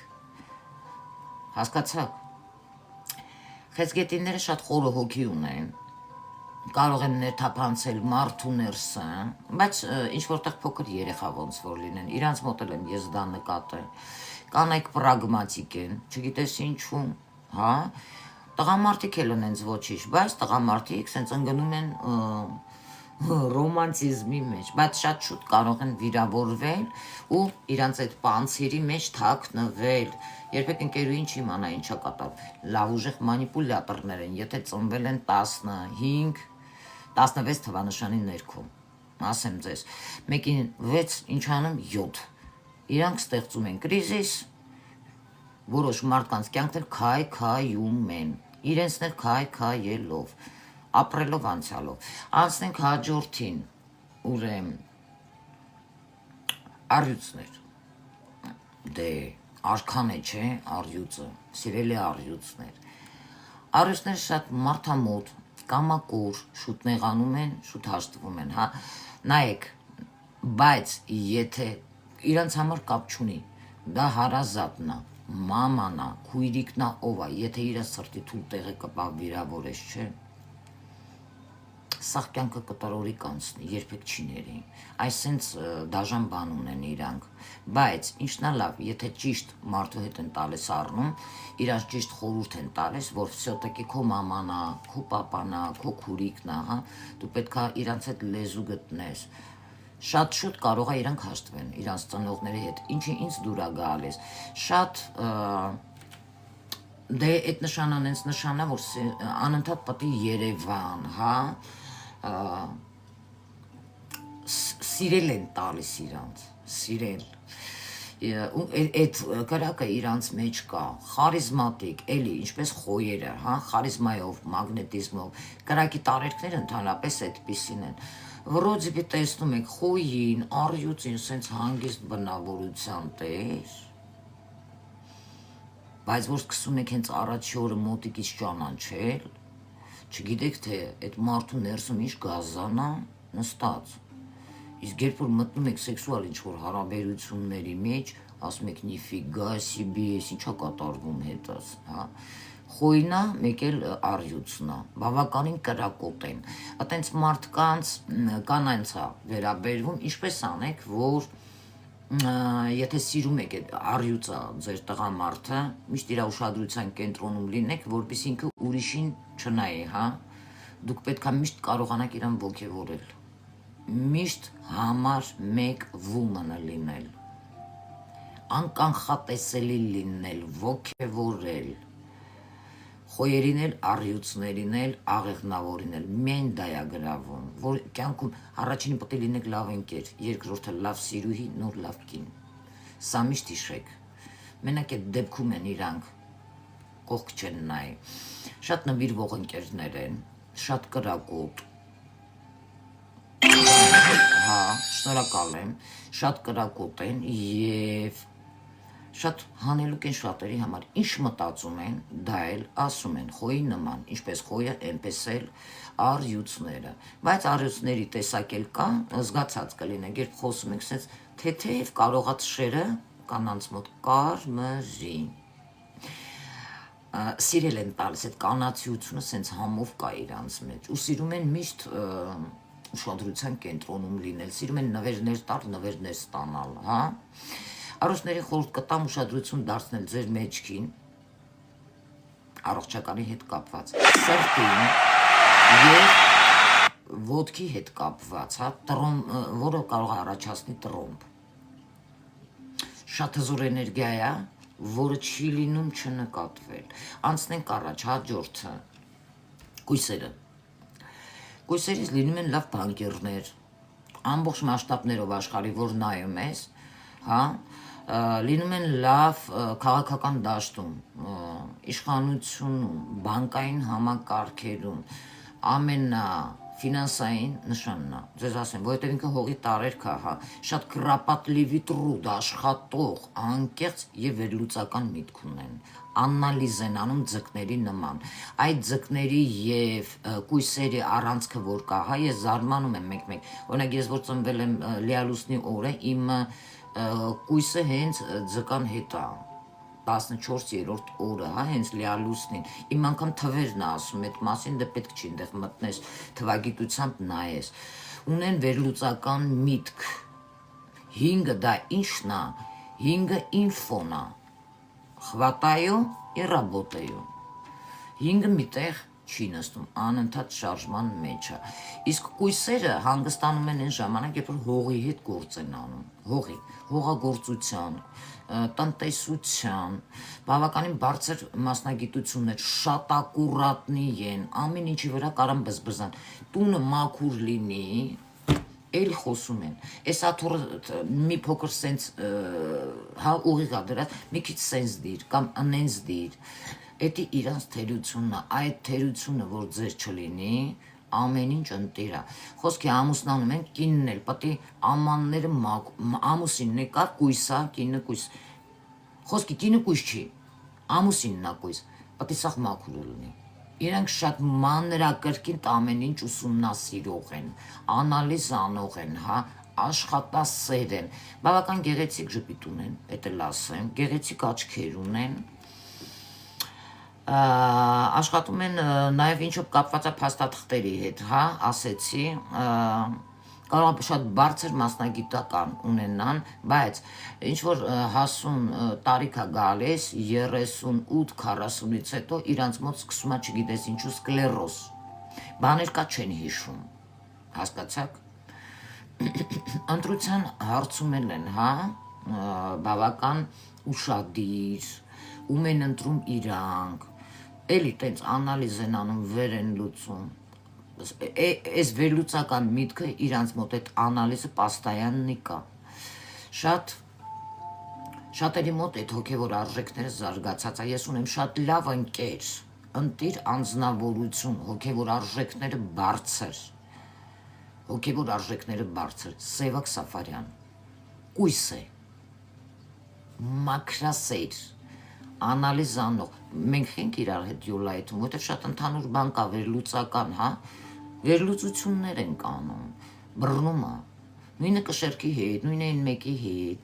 հասկացաք, խեցգետինները շատ խորը հոգի ունեն, կարող են ներթափանցել մարդու ներսը, բայց ինչ-որտեղ փոքր երեխա ոնց որ լինեն, իրանց մոտ էլ եմ ես դա նկատել, կանայք պրագմատիկ են, չգիտես ինչու, հա, տղամարդիկ էլ ունենց ոչինչ, բայց տղամարդիկ սենց ընկնում են ռոմանտիզմի մեջ, բայց շատ շուտ կարող են վիրավորվել ու իրանց այդ պանցիրի մեջ թաքնվել, երբեք ընկերուհին չի իմանա ինչա կատարում, լավ ուժեղ մանիպուլյատորներ են, եթե ծնվել են 15, 16 թվանշանի ներքո, ասեմ ձեզ, մեկին 6, ինչ անում 7, իրանք ստեղծում են կրիզիս, որոշ մարդկանց կյանքն էլ քայքայում են, իրենցներ քայքայելով, ապրելով անցյալով։ Անցնենք հաջորդին, ուրեմն առյուծներ։ Դե արքան է, չէ, առյուծը, սիրելի առյուծներ։ Առյուծները շատ մարդամոտ, կամակոր, շուտ նեղանում են, շուտ հաշտվում են, հա, նայեք, բայց եթե իրանց համար կապ չունի, դա հարազատն է, մաման է, քույրիկն է, ով է, եթե իր սրտի թույլ տեղը կպավ վիրավորես, չէ, սաղ կյանքը կտրորի կանցնի, երբեք չի ների, այսենց դաժան բան ունեն իրանք, բայց ինչն է լավ, եթե ճիշտ մարդու հետ են տալիս առնում, իրանց ճիշտ խորհուրդ են տալիս, որ վսյոտակի քո մաման է, քո պապան է, քո քուրիկն է, հա, դու պետք է իրանց հետ լեզու գտնես, շատ շուտ կարող է իրանք հաշտվեն իրանց ծնողների հետ, ինչի ինձ դուր է գալիս, շատ դե այդ նշանան հենց նշանա, որ անընդհատ պատի Երևան, հա, սիրել են տալիս իրանց, սիրել, այդ կրակը իրանց մեջ կա, խարիզմատիկ, էլի, ինչպես խոյերը, հա, խարիզմայով, մագնետիզմով, կրակի տարերքները ընդհանրապես այդպիսին են, վրոձիպի տեսնում եք խոյին, առյուծին, սենց հանգիստ բնավորության տեր, բայց որ սկսում եք հենց առաջի օրը մոտիկից ճանաչել, չգիտեք թե այդ մարդու ներսում ինչ գազանա նստած, իսկ երբ որ մտնում եք սեքսուալ ինչ-որ հարաբերությունների մեջ, ասում եք նիֆիգա սիբի, ինչա կատարվում հետս, հա, խոյնա, մեկ էլ առյուծնա, բավականին կրակոտ են, այտենց մարդկանց կանանց է վերաբերվում, ինչպես անեք, որ եթե սիրում եք այդ առյուծը ձեր տղամարդը, միշտ իր ուշադրության կենտրոնում լինեք, որպեսզի ինքը ուրիշին չնայի, հա, դուք պետք է միշտ կարողանաք իրան ոգևորել, միշտ համար մեկ woman-ը լինել, անկանխատեսելի լինել, ոգևորել, խոյերին էլ, առյուծներին էլ, աղեղնավորին էլ, միայն դա է գրավում, որ կյանքում առաջինին պետք է լինեք լավ ընկեր, երկրորդը լավ սիրուհի, նոր լավ կին, սա միշտ հիշեք, մենակ այդ դեպքում են իրանք, կողք չեն նայի, շատ նվիրվող ընկերներ են, շատ կրակոտ, հա, շնորհակալ եմ, շատ կրակոտ են և շատ հանելուկ են շատերի համար, ինչ մտածում են, դա էլ ասում են, խոյի նման, ինչպես խոյը, այնպես էլ առյուծները, բայց առյուծների տեսակ էլ կա, զգացած կլինեք, երբ խոսում եք, սենց թեթև կարողած շերը կանանց մոտ կարմրի, սիրել են տալիս, այդ կանացիությունը սենց համով կա իրանց մեջ, ու սիրում են միշտ ուշադրության կենտրոնում լինել, սիրում են նվերներ տալ, նվերներ ստանալ, հա, առողջների խորհուրդ կտամ ուշադրություն դարձնել ձեր մեջքին, առողջականի հետ կապված, սրտին և ոտքի հետ կապված, որը կարող է առաջացնի տրոմբ, շատ հզոր էներգիա է, որը չի լինում չնկատվել, անցնենք առաջ, հաջորդը, կույսերը, կույսերից լինում են լավ բանկերներ, ամբողջ մասշտաբներով աշխարհի, որ նայում ես, հա, լինում են լավ քաղաքական դաշտում, իշխանությունում, բանկային համակարգերում, ամենաֆինանսային նշանն է, ձեզ ասեմ, որովհետև ինքը հողի տարերք է, հա, շատ կրապատլիվի տրուդ, աշխատող, անկեղծ և վերլուծական միտք ունեն, անալիզ են անում ձկների նման, այդ ձկների և կույսերի առանցքը որ կա, հա, ես զարմանում եմ մեկ-մեկ, օրինակ ես որ ծնվել եմ լիալուսնի օրը, իմ կույսը հենց ձկան հետ է, 14-րդ օրը, հա, հենց լիալուսնին, իմ անգամ թվերն է ասում այդ մասին, դե պետք չի այնտեղ մտնես, թվագիտությամբ նայես, ունեն վերլուծական միտք, հինգը դա ինչն է, հինգը ինֆոն է, խվատայո և ռաբոտեյո, հինգը միտեղ չի նստում, անընդհատ շարժման մեջ է, իսկ կույսերը հանգստանում են այն ժամանակ, երբ որ հողի հետ գործ են անում, հողի, հողագործության, տնտեսության, բավականին բարձր մասնագիտություններ, շատ ակուրատնի են, ամեն ինչի վրա կարան բզբզան, տունը մաքուր լինի, էլ խոսում են, այս աթորը մի փոքր սենց, հա, ուղիղ ա դրած, մի քիչ սենց դիր, կամ ընենց դիր, Էդի իրանց թերությունն է, այդ թերությունը, որ ձեր չլինի, ամեն ինչ ընտիր է։ Խոսքի ամուսնանում են, կինն էլ պետք է ամանները ամուսինն է կա կույսա, կինը կույս։ Խոսքի կինը կույս չի, ամուսինն է կույս, պետք է սաղ մաքուր լինի։ Իրանք շատ մանրակրկին ամեն ինչ ուսումնասիրող են, անալիզ անող են, հա, աշխատասեր են, բավական գեղեցիկ ժպիտ ունեն, էդ էլ ասեմ, գեղեցիկ աչքեր ունեն, աշխատում են նաև ինչով կապված է փաստաթղթերի հետ, հա, ասեցի, կարող է շատ բարձր մասնագիտական ունենան, բայց ինչ որ հասուն տարիք է գալիս 38-40-ից հետո իրանց մոտ սկսում է չգիտես ինչու սկլերոզ, բաներ կա չեն հիշում, հասկացաք, ընտրության հարցում են, հա, բավական ուշադիր, ում են ընտրում իրանք, էլի տենց անալիզ են անում, վեր են լուծում, այս վերլուծական միտքը իրանց մոտ այդ անալիզը պաստայաննի կա, շատերի մոտ այդ հոգևոր արժեքները զարգացած է, ես ունեմ շատ լավ ընկեր, ընտիր անձնավորություն, հոգևոր արժեքները բարձր, Սևակ Սաֆարյան, կույս է, մաքրասեր, անալիզ անող, մենք ենք իրար հետ յոլայթում, որտեղ շատ ընդհանուր բան կա, վերլուծական, հա, վերլուծություններ են անում, բռնում է, նույնը կշերքի հետ, նույնը այն մեկի հետ,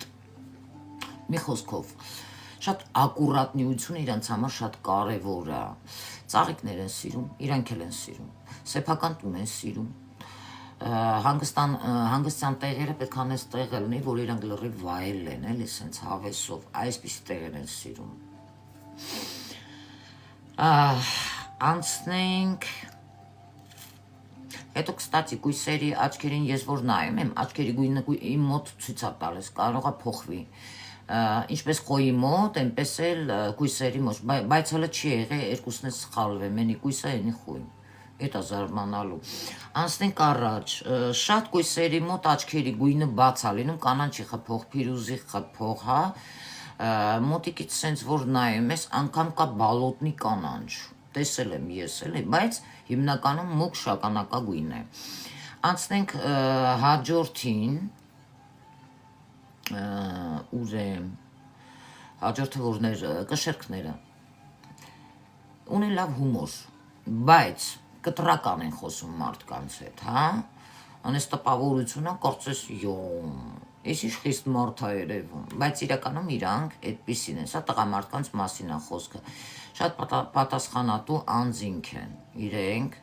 մի խոսքով, շատ ակուրատնիություն իրանց համար շատ կարևոր է, ծաղիկներ են սիրում, իրանք էլ են սիրում, սեփական տուն են սիրում, հանգստյան տեղերը պետք է անես տեղը լինի, որ իրանք լրիվ վայել են, էլի սենց հավեսով, այսպիսի տեղեր են սիրում, անցնենք, հետո կստացի կույսերի աչքերին ես որ նայում եմ, աչքերի գույնը իմ մոտ ցույց է տալիս, կարող է փոխվի, ինչպես խոյի մոտ, այնպես էլ կույսերի մոտ, բայց հələ չի եղել երկուսն էլ սխալվեմ, ենի կույսը, ենի խոյն, էդ է զարմանալու, անցնենք առաջ, շատ կույսերի մոտ աչքերի գույնը բաց է լինում, կանանչի խփող, փիրուզի խփող, հա, մոտիկից սենց որ նայում ես, անգամ կա բալոտնի կանանչ, տեսել եմ ես էլի, բայց հիմնականում մուգ շագանակագույն է, անցնենք հաջորդին, ուր է, հաջորդը որներ, կշերքները, ունեն լավ հումոր, բայց կտրական են խոսում մարդկանց հետ, հա, անես տպավորությունը կարծես ես ինչ խիստ մարդ է երևում, բայց իրականում իրանք այդպիսին են, սա տղամարդկանց մասին է խոսքը, շատ պատասխանատու անձինք են իրենք,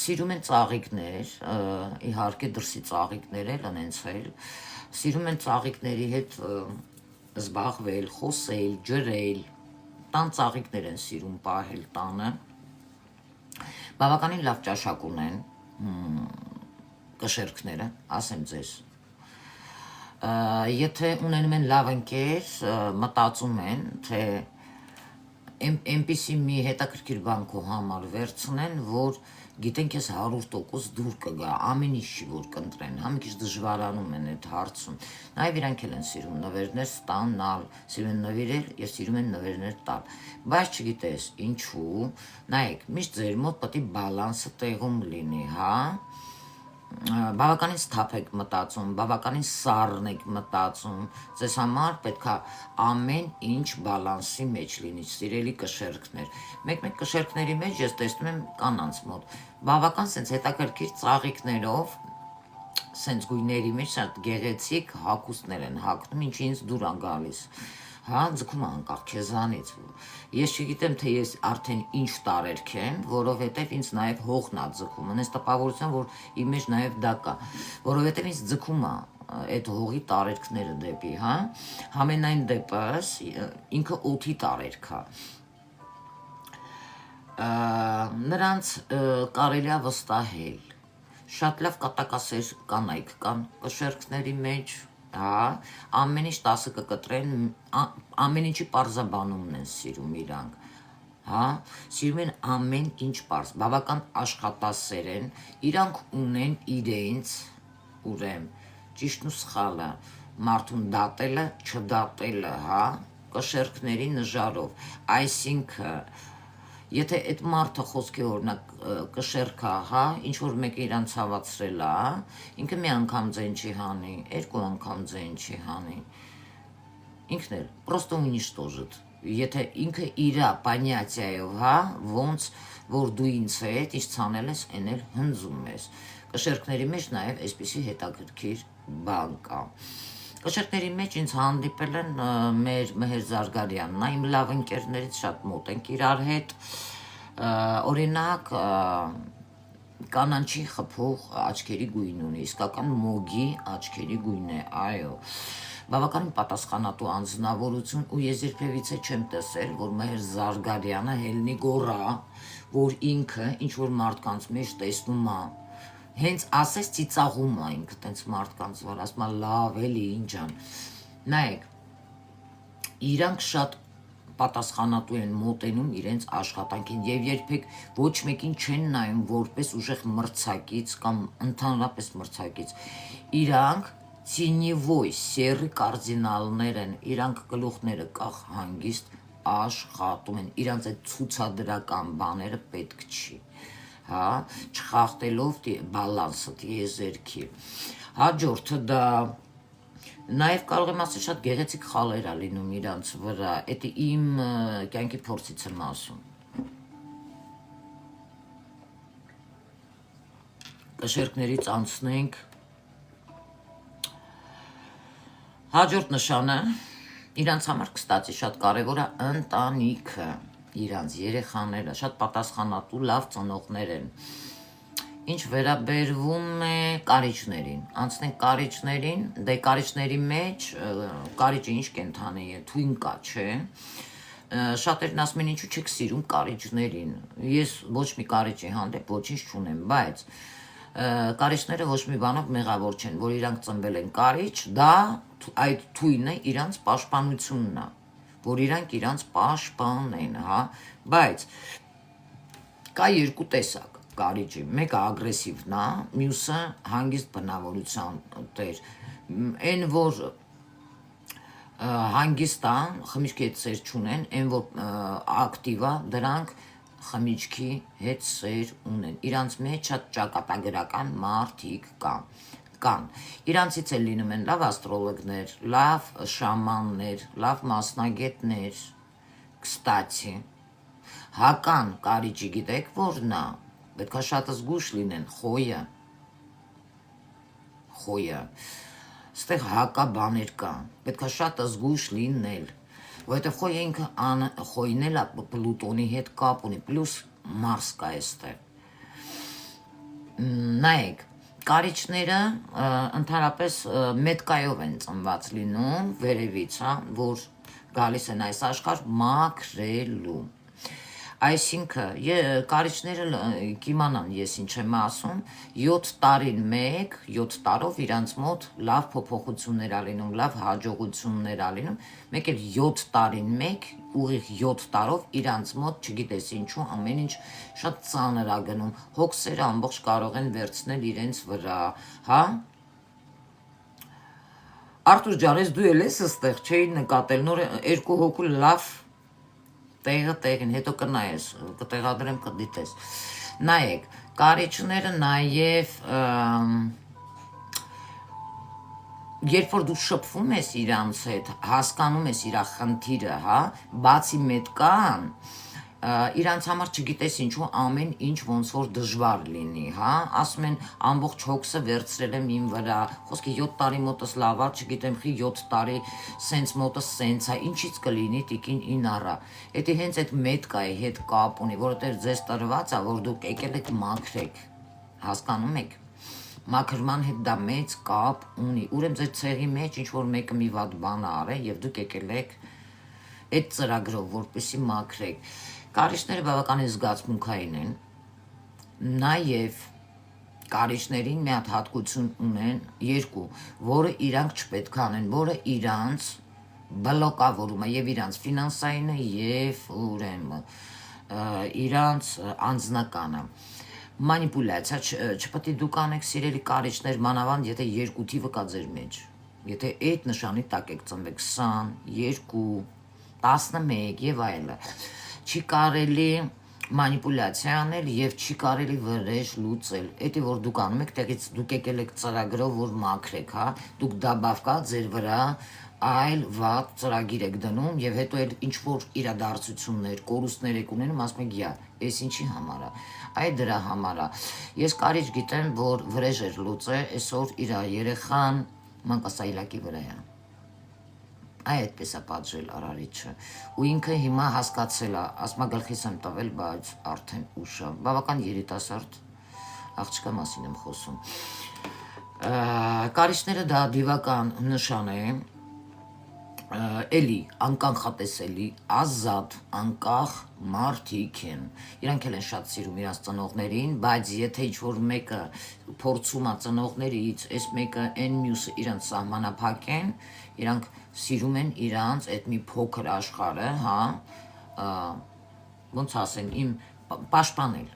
սիրում են ծաղիկներ, իհարկե դրսի ծաղիկներ էլ ընենց էլ, սիրում են ծաղիկների հետ զբաղվել, խոսել, ջրել, տան ծաղիկներ են սիրում պահել տանը, բավականին լավ ճաշակ ունեն կշերքները, ասեմ ձեզ, եթե ունենում են լավ ընկեր, մտածում են, թե այնպիսի մի հետաքրքիր բան քո համար վերցնեն, որ գիտենք ես 100% դուր կգա, ամեն ինչի որ կընտրեն, հա մի քիչ դժվարանում են այդ հարցում, նաև իրանք էլ են սիրում նվերներ ստանալ, սիրում են նվիրել եւ սիրում են նվերներ տալ, բայց չգիտես ինչու, նայեք, միշտ ձեր մոտ պետք է բալանսը տեղում լինի, հա, բավականին սթափ եք մտածում, բավականին սառն եք մտածում, ձեզ համար պետք է ամեն ինչ բալանսի մեջ լինի, սիրելի կշերքներ, մեկ-մեկ կշերքների մեջ ես տեսնում եմ կանանց մոտ, բավական սենց հետաքրքիր ծաղիկներով, սենց գույների մեջ շատ գեղեցիկ հագուստներ են հագնում, ինչը ինձ դուր է գալիս, հա, ձգում անկախ քեզանից, ես չգիտեմ, թե ես արդեն ինչ տարերք եմ, որովհետև ինձ նաև հողն է ձգում, ունես տպավորության, որ իմ մեջ նաև դա կա, որովհետև ինձ ձգում է այդ հողի տարերքները դեպի, հա, համենայն դեպս ինքը օդի տարերք է, նրանց կարելի է վստահել, շատ լավ կատակասեր կանայք կան կշերքների մեջ, ամեն ինչ 10 կկտրեն, ամեն ինչի պարզաբանումն են սիրում իրանք, սիրում են ամեն ինչ պարզ, բավական աշխատասեր են, իրանք ունեն իրենց, ուրեմ, ճիշտն ու սխալը, մարդուն դատելը, չդատելը, կշերքների նժարով, այսինքն եթե այդ մարդը խոսքի օրինակ կշերքա, հա, ինչ որ մեկը իրան ցավացրել է, ինքը մի անգամ ձեն չի հանի, երկու անգամ ձեն չի հանի, ինքն էլ պրոստո ունիշտոժիտ, եթե ինքը իրա պանյացիայով, հա, ոնց որ դու ինձ հետ ինչ ցանել ես, այն էլ հնձում ես, կշերքների մեջ նաև այսպիսի հետաքրքիր բան կա, կշերքների մեջ ինձ հանդիպել են մեր Մհեր Զարգարյանն, նա իմ լավ ընկերներից շատ մոտ ենք իրար հետ, օրինակ կանանչի խփող աչքերի գույն ունի, իսկական մոգի աչքերի գույն է, այո, բավականին պատասխանատու անձնավորություն ու ես երբևիցե չեմ տեսել, որ Մհեր Զարգարյանը հելնի գոռա, որ ինքը ինչ որ մարդկանց մեջ տեսնում է, հենց ասես ծիծաղում է ինքը տենց մարդկանց վրա, ասում է լավ էլի ինչան, նայեք, իրանք շատ պատասխանատու են մոտենում իրենց աշխատանքին եւ երբեք ոչ մեկին չեն նայում որպես ուժեղ մրցակից կամ ընդհանրապես մրցակից, իրանք ցինիվոյ սերի կարդինալներ են, իրանք գլուխները կախ հանգիստ աշխատում են, իրանք այդ ցուցադրական բաները պետք չի, հա, չխախտելով բալանսը եզերքի, հաջորդը դա նաև կարող եմ ասել շատ գեղեցիկ խալեր է լինում իրանց վրա, էդի իմ կյանքի փորձից եմ ասում, կշերքներից անցնենք, հաջորդ նշանը, իրանց համար կստացի շատ կարևոր է ընտանիքը, իրանց երեխաները, շատ պատասխանատու լավ ծնողներ են, ինչ վերաբերվում է կարիճներին, անցնենք կարիճներին, դե կարիճների մեջ, կարիճը ինչ կենթանի է, թույն կա, չէ, շատերն ասում են ինչու չեք սիրում կարիճներին, ես ոչ մի կարիճի հանդեպ ոչինչ չունեմ, բայց կարիճները ոչ մի բանով մեղավոր չեն, որ իրանք ծնվել են կարիճ, դա այդ թույնը իրանց պաշտպանությունն է, որ իրանք իրանց պաշտպանեն, հա, բայց կա երկու տեսակ կարիճի, մեկը ագրեսիվն է, մյուսը հանգիստ բնավորության տեր, այն որ հանգիստ է, խմիչքի հետ սեր չունեն, այն որ ակտիվ է, դրանք խմիչքի հետ սեր ունեն, իրանց մեջ շատ ճակատագրական մարդիկ կան, իրանցից էլ լինում են լավ աստրոլոգներ, լավ շամաններ, լավ մասնագետներ, կստացի, հական կարիճի գիտեք որն է, պետք է շատ զգույշ լինեն, խոյը, ստեղ հակա բաներ կա, պետք է շատ զգույշ լինել, որովհետև խոյը ինքը խոյն էլ Պլուտոնի հետ կապ ունի, պլյուս Մարս կա այստեղ, նայեք, կարիճները ընդհանրապես մետկայով են ծնված լինում, վերևից, որ գալիս են այս աշխարհ մաքրելու, այսինքն կարիճները կիմանան ես ինչ եմ ասում, 7 տարին մեկ, 7 տարով իրանց մոտ լավ փոփոխություններ ա լինում, լավ հաջողություններ ա լինում, մեկ էլ 7 տարին մեկ, ուղիղ 7 տարով իրանց մոտ չգիտես ինչու ամեն ինչ շատ ծանր ա գնում, հոգսերը ամբողջ կարող են վերցնել իրենց վրա, հա, Արթուր ջան, ես դու էլ ես ստեղ չէի նկատել, նոր երկու հոգու լավ տեղը տեղին, հետո կնայես, կտեղադրեմ, կդիտես, նայեք, կարիճները նաև, երբ որ դու շփվում ես իրանց հետ, հասկանում ես իրա խնդիրը, հա, բացի մետկան, իրանց համար չգիտես ինչու ամեն ինչ ոնց որ դժվար լինի, հա, ասում են ամբողջ հոգսը վերցրել եմ իմ վրա, խոսքի 7 տարի մոտս լավ, չգիտեմ խի 7 տարի սենց մոտս սենց է, ինչից կլինի տիկին ինառա, էդի հենց այդ մետկայի հետ կապ ունի, որովհետև ձեզ տրված է, որ դուք եկել եք մաքրեք, հասկանում եք, մաքրման հետ դա մեծ կապ ունի, ուրեմն ձեր ցեղի մեջ ինչ որ մեկը մի վատ բան արել եւ դուք եկել եք այդ ծրագրով, որպեսզի մաքրեք, կարիճները բավականին զգացմունքային են, նաև կարիճներին մի հատ հատկություն ունեն երկու, որը իրանք չպետք անեն, որը իրանց բլոկավորում է եւ իրանց ֆինանսայինը եւ ուրեմն իրանց անձնականը, մանիպուլյացիա չպետք է դուք անեք սիրելի կարիճներ, մանավանդ եթե երկու թիվը կա ձեր մեջ, եթե այդ նշանի տակ եք ծնվել 22 11 եւ այլը։ Չի կարելի մանիպուլյացիա անել եւ չի կարելի վրեժ լուծել։ Էդի որ դուք անում եք, տեղից դուք եկել եք ծրագրով, որ մաքրեք, հա, դուք դաբավկա ձեր վրա այլ վատ ծրագիր եք դնում եւ հետո էլ ինչ որ իրադարձություններ, կորուստներ եք ունենում, ասում եք, «Յա, էս ինչի համար է»։ Այդ դրա համար է։ Ես կարիճ գիտեմ, որ վրեժ էր լուծե, այսօր իր երեխան մանկասայլակի վրա է։ Այդպես է պատժել Արարիչը ու ինքը հիմա հասկացել է, ասма գլխիս եմ տվել, բայց արդեն ուշ է, բավական երիտասարդ աղջկա մասին եմ խոսում։ Կարիճները դա դիվական նշան է, էլի անկանխատեսելի, ազատ, անկախ մարդիկ են։ Իրանք էլ են շատ սիրում իրենց ծնողներին, բայց եթե ինչ-որ մեկը փորձում է ծնողներից, այս մեկը այն մյուսը իրենց սահմանափակ են, իրանք սիրում են իրանց այդ մի փոքր աշխարհը, հա, ոնց ասեմ, իմ պաշտպանել,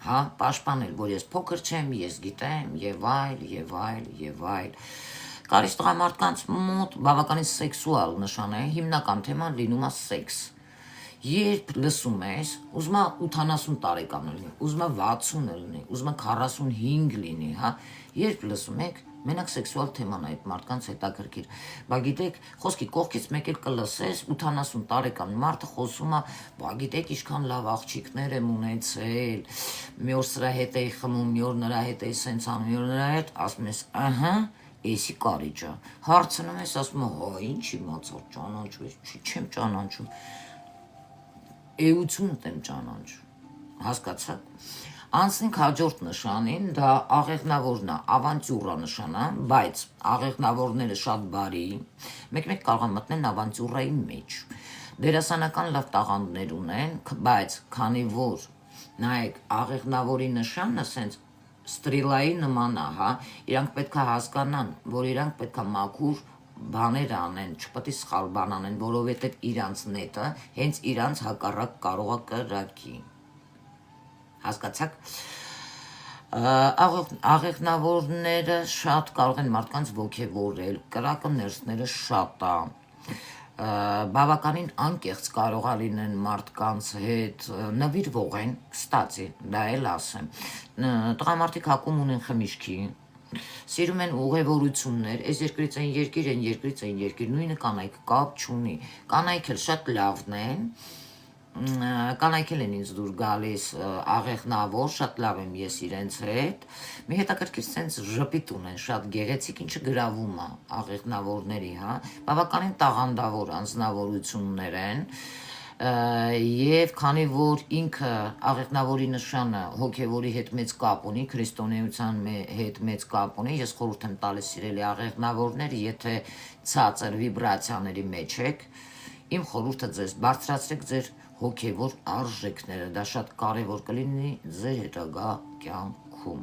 հա, պաշտպանել, որ ես փոքր չեմ, ես գիտեմ, եւ այլ, եւ այլ, եւ այլ։ Կարիճ տղամարդկանց մոտ բավականին սեքսուալ նշան է, հիմնական թեման լինում է սեքս։ Երբ լսում ես, ուզում է 80 տարեկան լինի, ուզում է 60 լինի, ուզում է 45 լինի, հա, երբ լսում եք, մենակ սեքսուալ թեման է այդ մարդկանց հետաքրքիր։ Բա գիտեք, խոսքի կողքից մեկ էլ կլսես 80 տարեկան մարդը խոսում է, բա գիտեք, ինչքան լավ աղջիկներ եմ ունեցել, մի օր սրա հետ էի խմում, մի օր նրա հետ էի սենց անում, մի օր նրա հետ, ասում ես, ահա, էսի կարիճը։ Հարցնում ես, ասում է, հա, ինչ իմացար, ճանաչում ես, չեմ ճանաչում։ Էությունդ եմ ճանաչում, հասկացաք։ Անցնենք հաջորդ նշանին, դա աղեղնավորն է, ավանտյուրա նշան է, բայց աղեղնավորները շատ բարի, մեկ-մեկ կարող են մտնել ավանտյուրայի մեջ։ Դերասանական լավ տաղանդներ ունեն, բայց քանի որ նայեք աղեղնավորի նշանը սենց ստրիլայի նման է, հա, իրանք պետք է հասկանան, որ իրանք պետք է մաքուր բաներ անեն, չպետք է սխալ բան անեն, որովհետև իրանց նետը հենց իրանց հակառակ կարող է կրակի։ Հասկացաք։ Աղեղնավորները շատ կարող են մարդկանց ոգևորել, կրակը ներսները շատ է, բավականին անկեղծ կարող է լինեն մարդկանց հետ, նվիրվող են, կստացի, դա էլ ասեմ, տղամարդիկ հակում ունեն խմիչքի, սիրում են ուղևորություններ, այս երկրից են երկիր, են երկրից են երկիր, նույնը կանայք կապ չունի, կանայք էլ շատ լավն են, կանայք էլ են ինձ դուր գալիս աղեղնավոր, շատ լավ եմ ես իրենց հետ, մի հետաքրքիր սենց ժպիտ ունեն, շատ գեղեցիկ, ինչը գրավում է աղեղնավորների, հա, բավականին տաղանդավոր անձնավորություններ են, եւ քանի որ ինքը աղեղնավորի նշանը հոգևորի հետ մեծ կապ ունի, քրիստոնեության հետ մեծ կապ ունի, ես խորհուրդ եմ տալիս սիրելի աղեղնավորներ, եթե ցածր վիբրացիաների մեջ եք, իմ խորհուրդը ձեզ բարձրացրեք ձեր հոգևոր արժեքները, դա շատ կարևոր կլինի ձեր հետագա կյանքում։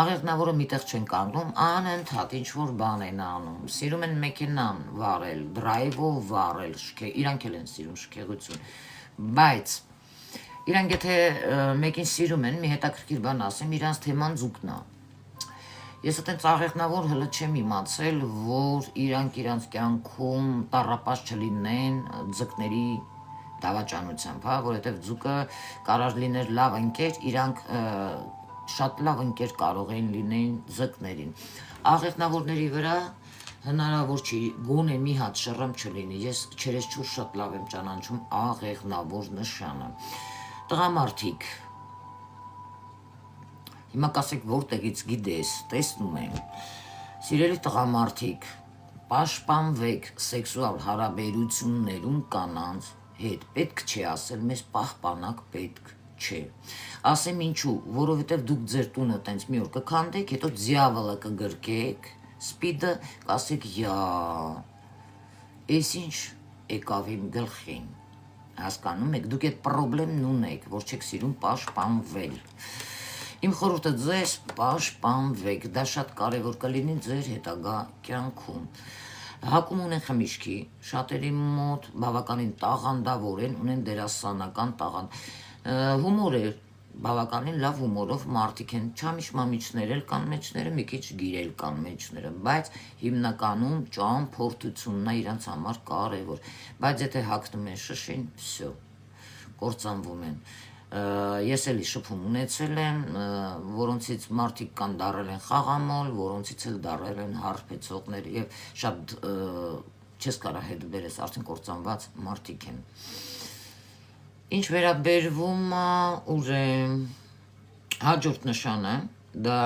Աղեղնավորը միտեղ չեն կանգնում, անընդհատ ինչ-որ բան են անում, սիրում են մեքենան վարել, դրայվով վարել, իրանք էլ են սիրում շքեղություն, բայց իրանք եթե մեկին սիրում են, մի հետաքրքիր բան ասեմ, իրանց թեման ձուկն է։ Ես այդպես աղեղնավոր հլը չեմ իմացել, որ իրանք իրանց կյանքում տառապած չլինեն ձկների դավաճանությամբ, հա, որովհետև ձուկը կարող լիներ լավ ընկեր, իրանք շատ լավ ընկեր կարող են լինեն ձկներին։ Աղեղնավորների վրա հնարավոր չի, գոնե մի հատ շռմ չլինի, ես չերեսչուր շատ լավ եմ ճանաչում աղեղնավոր նշանը։ Տղամարդիկ, հիմա կասեք որտեղից գիտես, տեսնում եմ, սիրելի տղամարդիկ, պաշտպանվեք սեքսուալ հարաբերություններում կանանց հետ, պետք չի ասել, մեզ պահպանակ պետք չէ, ասեմ ինչու, որովհետև դուք ձեր տունը տենց մի օր կքանդեք, հետո ձյավոլը կգրկեք, սպիդը կասեք, յա, էս ինչ եկավ իմ գլխին, հասկանում եք, դուք այդ պրոբլեմն ունեք, որ չեք սիրում պաշտպանվել։ Իմ խորհուրդը ձեզ պաշտպանվեք, դա շատ կարևոր կլինի ձեր հետագա կյանքում։ Հակում ունեն խմիչքի, շատերի մոտ բավականին տաղանդավոր են, ունեն դերասանական տաղանդ։ Հումոր է, բավականին լավ հումորով մարդիկ են, չամիչ-մամիչներ էլ կան մեջները, մի քիչ գիրել կան մեջները, բայց հիմնականում ճամփորդությունն է իրանց համար կարևոր, բայց եթե հագնում են շշին, վсё, կործանվում են։ Ես էլի շփում ունեցել եմ, որոնցից մարդիկ կան դարել են խաղամոլ, որոնցից էլ դարել են հարբեցողներ եւ շատ չես կարա հետ բերես, արդեն կործանված մարդիկ են։ Ինչ վերաբերվում ուրեմն հաջորդ նշանը, դա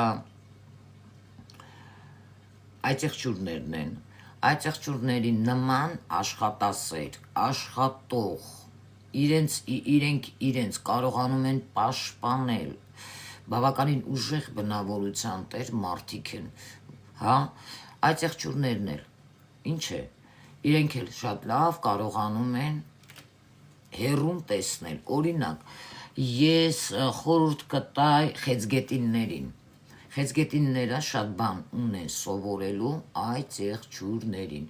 այծեղջուրներն են։ Այծեղջուրների նման աշխատասեր, աշխատող, իրենք իրենց կարողանում են պաշտպանել, բավականին ուժեղ բնավորության տեր մարդիկ են, հա, այծեղջուրներն էլ, ինչ է, իրենք էլ շատ լավ կարողանում են հերում տեսնել, օրինակ, ես խորհուրդ կտայի խեցգետիններին, խեցգետինները շատ բան ունեն սովորելու այծեղջուրներին,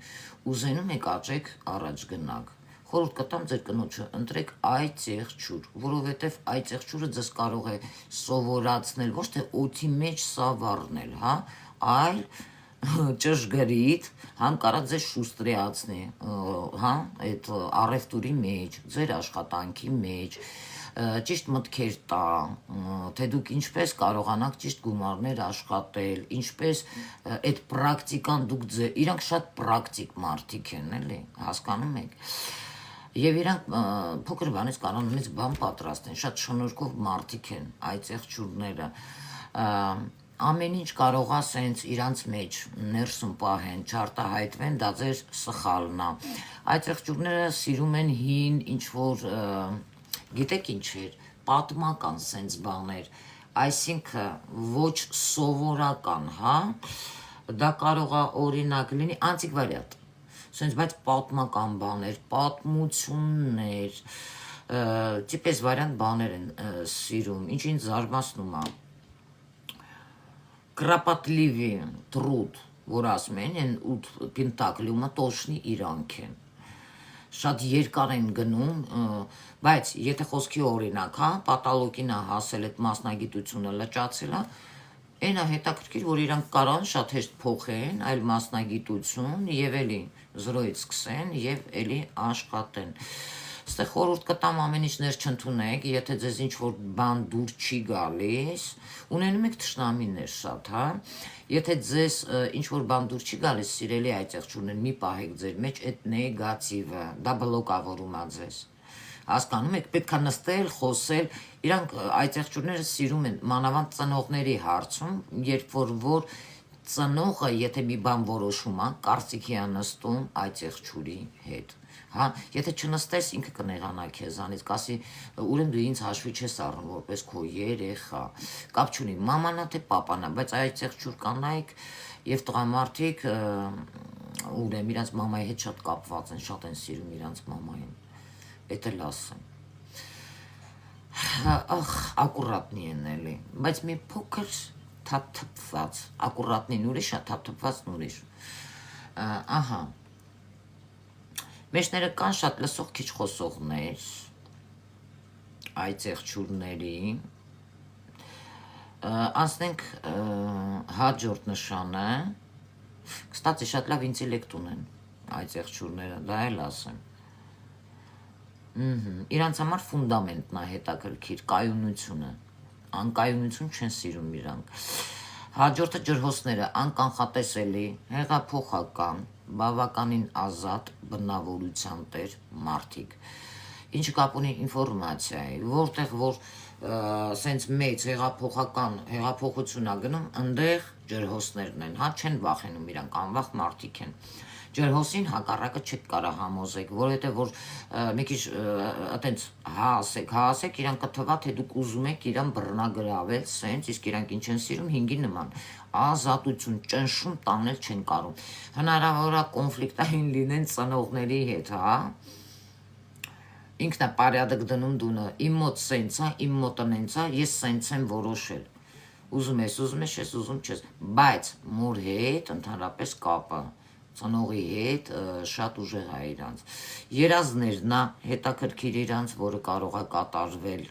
ուզենում եք աճեք առաջ գնաք, խորհուրդ կտամ ձեր կնոջը ընտրեք այծեղջուր, որովհետև այծեղջուրը ձեզ կարող է սովորացնել, ոչ թե օդի մեջ սավառնել, հա, այլ ճշգրիտ, համ կարա ձեզ շուստրիացնի, հա, այդ առևտուրի մեջ, ձեր աշխատանքի մեջ, ճիշտ մտքեր տա, թե դուք ինչպես կարողանաք ճիշտ գումարներ աշխատել, ինչպես այդ պրակտիկան դուք իրանք շատ պրակտիկ մարդիկ են, էլի, հասկանում եք։ Եվ իրանք փոքր բանից կարողանում են բան պատրաստեն, շատ շնորհքով մարդիկ են այծեղջուրները, ամեն ինչ կարող է սենց իրանց մեջ ներսում պահեն, չարտահայտվեն, դա ձեր սխալն է։ Այծեղջուրները սիրում են հին ինչ-որ, գիտեք ինչ էր, պատմական սենց բաներ, այսինքն ոչ սովորական, հա, դա կարող է օրինակ լինի անտիկվարիատ, սենց բայց պատմական բաներ, պատմություններ, տիպես վարիանտ բաներ են սիրում, ինչ ինձ զարմացնում է։ Կրապատլիվի տրուդ, որ ասում են, ուտ պինտակլյումը տոշնի իրանք են, շատ երկար են գնում, բայց եթե խոսքի օրինակ, հա, պատալոգին է հասել այդ մասնագիտությունը լճացել է, այն է հետաքրքիր, որ իրանք կարան շատ հեշտ փոխեն այլ մասնագիտություն եւ էլի զրոյից սկսեն եւ էլի աշխատեն։ Ստեղ խորհուրդ կտամ ամեն ինչ ներչընդունեք, եթե ձեզ ինչ-որ բան դուր չի գալիս, ունենում եք թշնամիներ շատ, հա, եթե ձեզ ինչ-որ բան դուր չի գալիս, սիրելի այծեղջուրներ, մի պահեք ձեր մեջ այդ նեգատիվը, դա բլոկավորում է ձեզ, հասկանում եք, պետք է նստել, խոսել, իրանք այծեղջուրները սիրում են մանավանդ ծնողների հարցում, երբ որ ծնողը, եթե մի բան որոշում է, կարծիքի է նստում այծեղջուրի հետ, հա, եթե չնստես ինքը կնեղանա քեզանից, կասի ուրեմն դու ինձ հաշվի չես առնում որպես քո երեխա, կապ չունի մամանա թե պապանա, բայց այծեղջուր կանայք եւ տղամարդիկ ուրեմն իրանց մամայի հետ շատ կապված են, շատ են սիրում իրանց մամային, էդ էլ ասեմ, ախ, ակուրատնի են էլի, բայց մի փոքր թափթփված, ակուրատնին ուրիշ է, թափթփվածն ուրիշ, ահա, մեջները կան շատ լսող քիչ խոսողներ, այծեղջուրների, անցնենք հաջորդ նշանը, կստացի շատ լավ ինտելեկտ ունեն այծեղջուրները, դա էլ ասեմ, իրանց համար ֆունդամենտն է հետաքրքիր, կայունությունը, անկայունություն չեն սիրում իրանք, հաջորդը ջրհոսները, անկանխատեսելի, հեղափոխական, բավականին ազատ բնավորության տեր մարդիկ, ինչը կապ ունի ինֆորմացիայի, որտեղ որ սենց մեծ հեղափոխություն է գնում, ընդեղ ջրհոսներն են, հա, չեն վախենում իրանք, անվախ մարդիկ են, ջրհոսին հակառակը չեք կարա համոզեք, որովհետև որ մի քիչ այտենց հասեք, իրանք կթվա, թե դուք ուզում եք իրան բռնագրավել, սենց, իսկ իրանք ինչ են սիրում, հինգի նման, ազատություն, ճնշում տանել չեն կարում, հնարավոր է կոնֆլիկտային լինեն ծնողների հետ, հա, ինքն է պարյադիկ դնում դունը, իմ մոտ սենց է, իմ մոտ նենց է, ես սենց եմ որոշել, ուզում ես, չես, ուզում չես, բայց մոր հետ ընդհանրապես կապը, ծնողի հետ շատ ուժեղ է իրանց, երազներն է հետաքրքիր իրանց, որը կարող է կատարվել,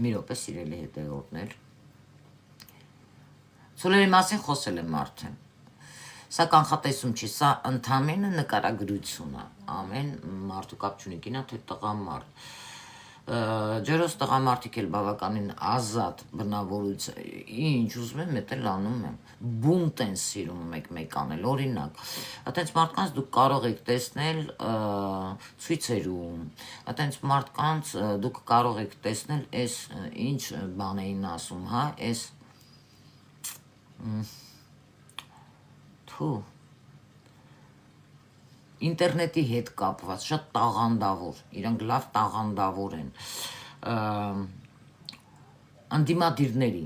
մի րոպե սիրելի հետևորդներ, ցոլերի մասին խոսել եմ արդեն, սա կանխատեսում չի, սա ընդամենը նկարագրություն է, ամեն մարդու կապ չունի, կինա թե տղամարդ, ջերոս տղամարդիկ էլ բավականին ազատ բնավորույց, ինչ ուզում եմ, էդ էլ անում եմ, բունտ են սիրում մեկ անել, օրինակ, այտենց մարդկանց դուք կարող եք տեսնել ցույցերում, այտենց մարդկանց դուք կարող եք տեսնել այս ինչ բան էին ասում, հա, այս թու ինտերնետի հետ կապված, շատ տաղանդավոր, իրանք լավ տաղանդավոր են, անդիմադիրների,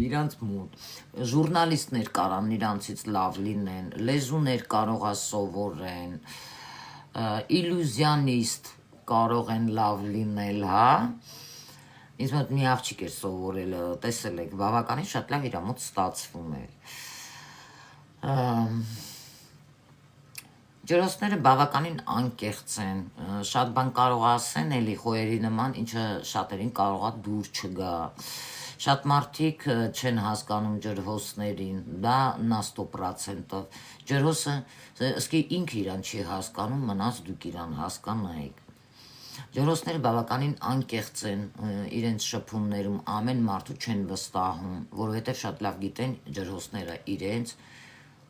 իրանց մոտ, ժուրնալիստներ կարան իրանցից լավ լինեն, լեզուներ կարող է սովորեն, իլյուզիոնիստ կարող են լավ լինել, հա, ինձ մոտ մի աղջիկ էր սովորել, տեսել եք, բավականին շատ լավ իր մոտ ստացվում էր, ջրոցները բավականին անկեղծ են, շատ բան կարող ասեն էլի խոյերի նման, ինչը շատերին կարող է դուր չգա, շատ մարդիկ չեն հասկանում ջրհոսներին, դա նա 100%, ջրհոսը սկի ինքը իրան չի հասկանում, մնաց դուք իրան հասկանայիք, ջրհոսները բավականին անկեղծ են իրենց շփումներում, ամեն մարդու չեն վստահում, որովհետև շատ լավ գիտեն ջրհոսները իրենց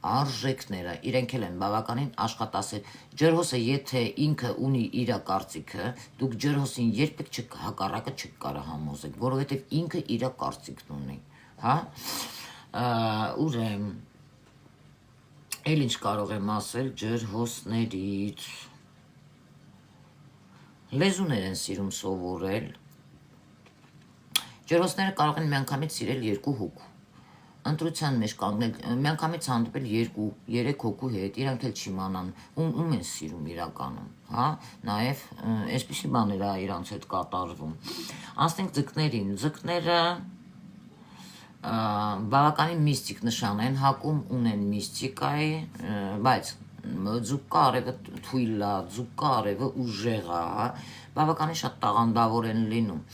արժեքները, իրենք էլ են բավականին աշխատասեր, ջրհոսը եթե ինքը ունի իր կարծիքը, դուք ջրհոսին երբեք հակառակը չեք կարող համոզեք, որովհետև ինքը իր կարծիքն ունի, հա, ուրեմն, էլ ինչ կարող եմ ասել ջրհոսներից, լեզուներ են սիրում սովորել, ջրհոսները կարող են միանգամից սիրել երկու հոգու, ընտրության մեջ կանգնել, միանգամից հանդիպել 2-3 հոգու հետ, իրանք էլ չիմանան, ում են սիրում իրականում, հա, նաև այսպիսի բաներ է իրանց հետ կատարվում, անցնենք ձկներին, ձկները բավականին միստիկ նշան են հակում, ունեն միստիկայի, բայց ձուկա արևը թույլ է, ձուկա արևը ուժեղ է, բավականին շատ տաղանդավոր են լինում,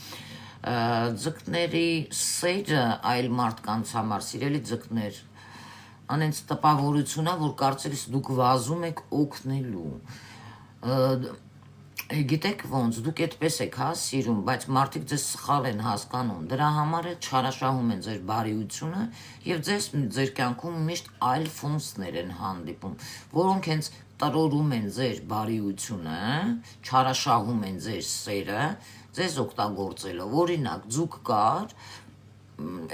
ձկների սերը այլ մարդկանց համար, սիրելի ձկներ, անենց տպավորությունա, որ կարծես դուք վազում եք օգնելու, գիտեք ոնց, դուք այդպես եք հա սիրում, բայց մարդիկ ձեզ սխալ են հասկանում, դրա համար էլ չարաշահում են ձեր բարիությունը և ձեզ ձեր կյանքում միշտ այլ ֆունկցիաներ են հանդիպում, որոնք հենց տրորում են ձեր բարիությունը, չարաշահում են ձեր սերը, ձեզ օգտագործելով, օրինակ ձուկ կար,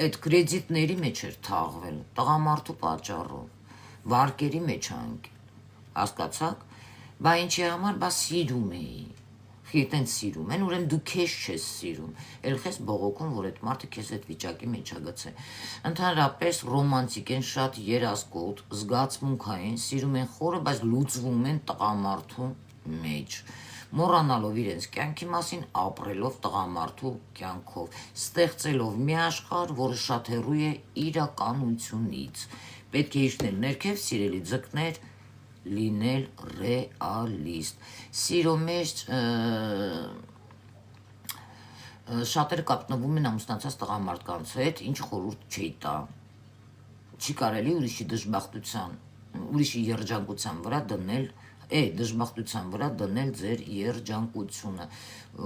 այդ կրեդիտների մեջ էր թաղվել, տղամարդու պատճառով, վարկերի մեջ անգել, հասկացաք, բա ինչի համար, բա սիրում էի, խիտեն սիրում են, ուրեմն դու քեզ չես սիրում, էլ խես բողոքում, որ այդ մարդը քեզ այդ վիճակի մեջ ագացե, ընդհանրապես ռոմանտիկ են, շատ երազկոտ, զգացմունքային, սիրում են խորը, բայց լուծվում են տղամարդու մեջ, մոռանալով իրենց կյանքի մասին, ապրելով տղամարդու կյանքով, ստեղծելով մի աշխարհ, որը շատ հեռու է իրականությունից, պետք է իջնել ներքև, սիրելի ձկներ, լինել ռեալիստ, սիրո մեջ շատերը կապտնվում են ամուսնացած տղամարդկանց հետ, ինչ խորհուրդ չի տա, չի կարելի ուրիշի դժբախտության, ուրիշի երջանկության վրա դնել, դժբախտության վրա դնել ձեր երջանկությունը,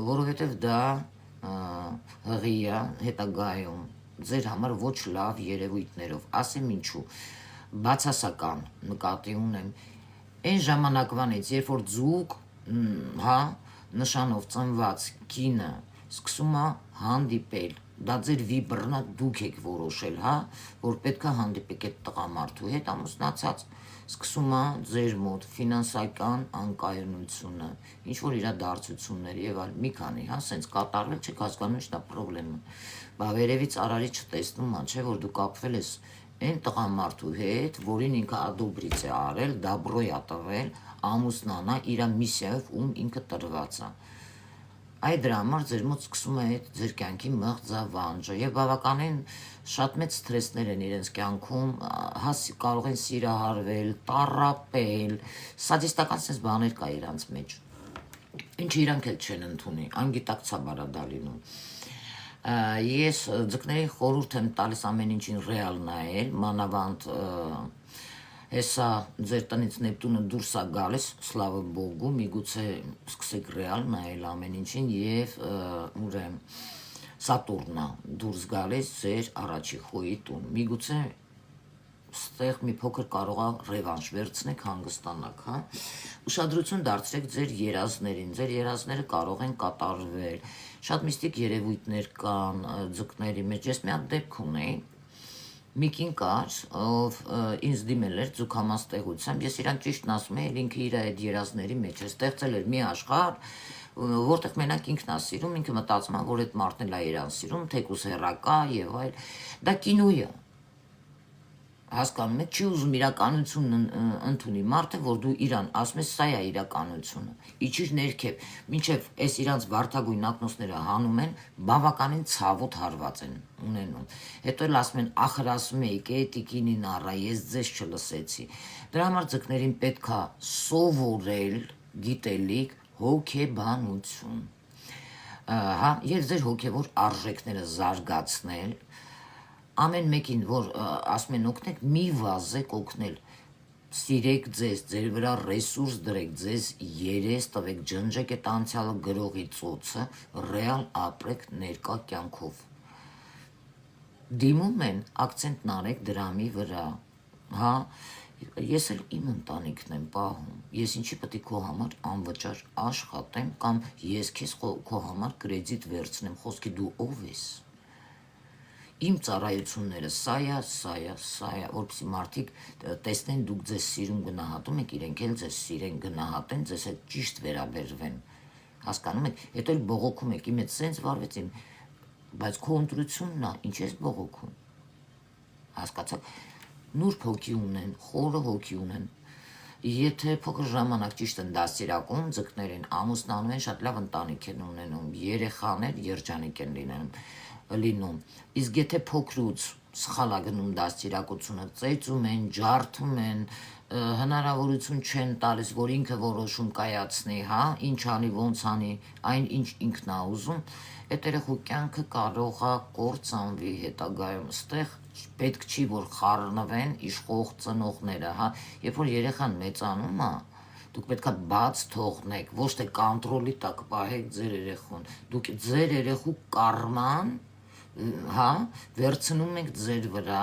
որովհետև դա հղի է հետագայում, ձեր համար ոչ լավ երևույթներով, ասեմ ինչու, բացասական նկատի ունեմ, այն ժամանակվանից, երբ որ ձուկ, հա, նշանով ծնված կինը սկսում է հանդիպել, դա ձեր վիբրնա դուք եք որոշել, հա, որ պետք է հանդիպեք այդ տղամարդու հետ ամուսնացած, սկսում է ձեր մոտ ֆինանսական անկայունությունը, ինչ-որ իրադարձություններ և այլ մի քանի, հա, սենց կատարվել չեք հասկանում ինչն է պրոբլեմը, բա վերևից արարի չտեսնում է, չէ, որ դու կապվել ես այն տղամարդու հետ, որին ինքը ադոբրից է արել, դաբրո է տվել, ամուսնանա իր միսիայով ում ինքը տրված է, այդ դրա համար ձեր մոտ սկսում է այդ ձեր կյանքի մղձավանջը և բավականին շատ մեծ սթրեսներ են իրենց կյանքում, կարող են սիրահարվել, տառապել, սադիստական սենց բաներ կա իրանց մեջ, ինչը իրանք էլ չեն ընդունի, անգիտակցաբար է դա լինում, Ես ձկներին խորհուրդ եմ տալիս ամեն ինչին ռեալ նայել, մանավանդ հեսա ձեր տնից Նեպտունը դուրս է գալիս, սլավը Բոգու, միգուցե սկսեք ռեալ նայել ամեն ինչին եւ ուրեմն Սատուրնա դուրս գալիս ձեր առաջի խոյի տուն, միգուցե ստեղ մի փոքր կարող է ռևանշ վերցնեք, հանգստանաք, հա։ Ուշադրություն դարձրեք ձեր երազներին, ձեր երազները կարող են կատարվել, շատ միստիկ երևույթներ կան ձկների մեջ, ես մի հատ դեպք ունեի, մի կին կար, ով ինձ դիմել էր ձուկամաստեղությամբ, ես իրան ճիշտն ասում եմ, ինքը իր այդ երազների մեջ է ստեղծել էր մի աշխարհ, որտեղ մենակ ինքն է սիրում, ինքը մտածում է, որ այդ մարդն էլ է իրան սիրում, թեկուզ հեռակա եւ այլ, դա կինո է։ Հասկանում եք, չի ուզում իրականությունն ընդունի մարդը, որ դու իրան ասում ես, սա է իրականությունը, իջիր ներքև, մինչև այս իրանց վարդագույն ակնոցները հանում են, բավականին ցավոտ հարված են ունենում, հետո էլ ասում են, ախր ասում էիք, էտի կինին առա, ես ձեզ չլսեցի, դրա համար ձկներին պետք է սովորել գիտելիք հոգեբանություն, հա, եւ ձեր հոգեվոր արժեքները զարգացնել, ամեն մեկին, որ ասում են օգնեք, մի վազեք օգնել, սիրեք ձեզ, ձեր վրա ռեսուրս դրեք, ձեզ երես տվեք, ջնջեք այդ անցյալը գրողի ծոցը, ռեալ ապրեք ներկա կյանքով։ Դիմում են, ակցենտն արեք դրամի վրա, հա, ես էլ իմ ընտանիքն եմ պահում, ես ինչի պետք է քո համար անվճար աշխատեմ կամ ես քեզ քո համար կրեդիտ վերցնեմ, խոսքի դու ով ես։ Իմ ծառայությունները սա է, որպեսզի մարդիկ տեսնեն դուք ձեզ սիրում գնահատում եք, իրենք էլ ձեզ սիրեն գնահատեն, ձեզ հետ ճիշտ վերաբերվեն, հասկանում եք, հետո էլ բողոքում եք, իմ հետ սենց վարվեց իմ, բայց քո ընտրությունն է, ինչ ես բողոքում, հասկացաք, նուրբ հոգի ունեն, խորը հոգի ունեն, եթե փոքր ժամանակ ճիշտ են դաստիարակում, ձկներին ամուսնանում են, շատ լավ ընտանիք են ունենում, երեխաներ երջանիկ են լինում, իսկ եթե փոքրուց սխալ է գնում դաստիարակությունը, ծեծում են, ջարդում են, հնարավորություն չեն տալիս, որ ինքը որոշում կայացնի, հա, ինչ անի, ոնց անի, այն ինչ ինքն է ուզում, այդ երեխու կյանքը կարող է կործանվի հետագայում, ստեղ պետք չի, որ խառնվեն իշխող ծնողները, հա, երբ որ երեխան մեծանում է, դուք պետք է բաց թողնեք, ոչ թե կոնտրոլի տակ պահեք ձեր երեխուն, դուք ձեր երեխու կարման, հա, վերցնում եք ձեր վրա,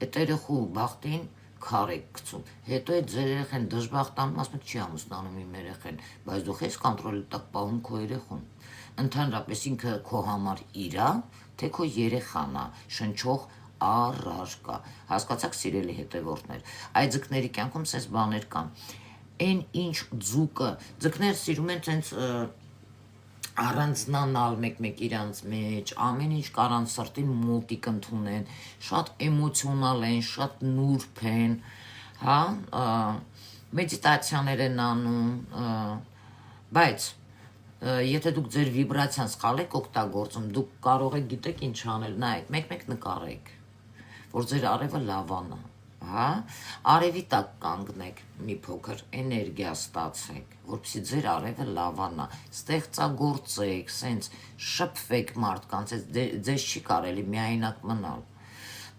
այդ երեխու բախտին քար եք գցում, հետո այդ ձեր երեխեն դժբախտանում, ասում եք չի ամուսնանում իմ երեխեն, բայց դու ես կոնտրոլի տակ պահում քո երեխուն, ընդհանրապես ինքը քո համար իրա, թե քո երեխան է, շնչող առարկա, հասկացաք սիրելի հետևորդներ, այդ ձկների կյանքում սենց բաներ կան, այն ինչ ձկներ սիրում են սենց առանձնանալ մեկ-մեկ իրանց մեջ, ամեն ինչ կարան սրտին մոտիկ ընդունեն, շատ էմոցիոնալ են, շատ նուրբ են, հա, մեդիտացիաներ են անում, բայց եթե դուք ձեր վիբրացիան սխալ եք օգտագործում, դուք կարող եք գիտեք ինչ անել, նայեք, մեկ-մեկ նկարեք, որ ձեր արևը լավանա, հա, արևի տակ կանգնեք, մի փոքր էներգիա ստացեք, որպեսզի ձեր արևը լավանա, ստեղծագործեք, սենց շփվեք մարդկանց, ձեզ չի կարելի միայնակ մնալ,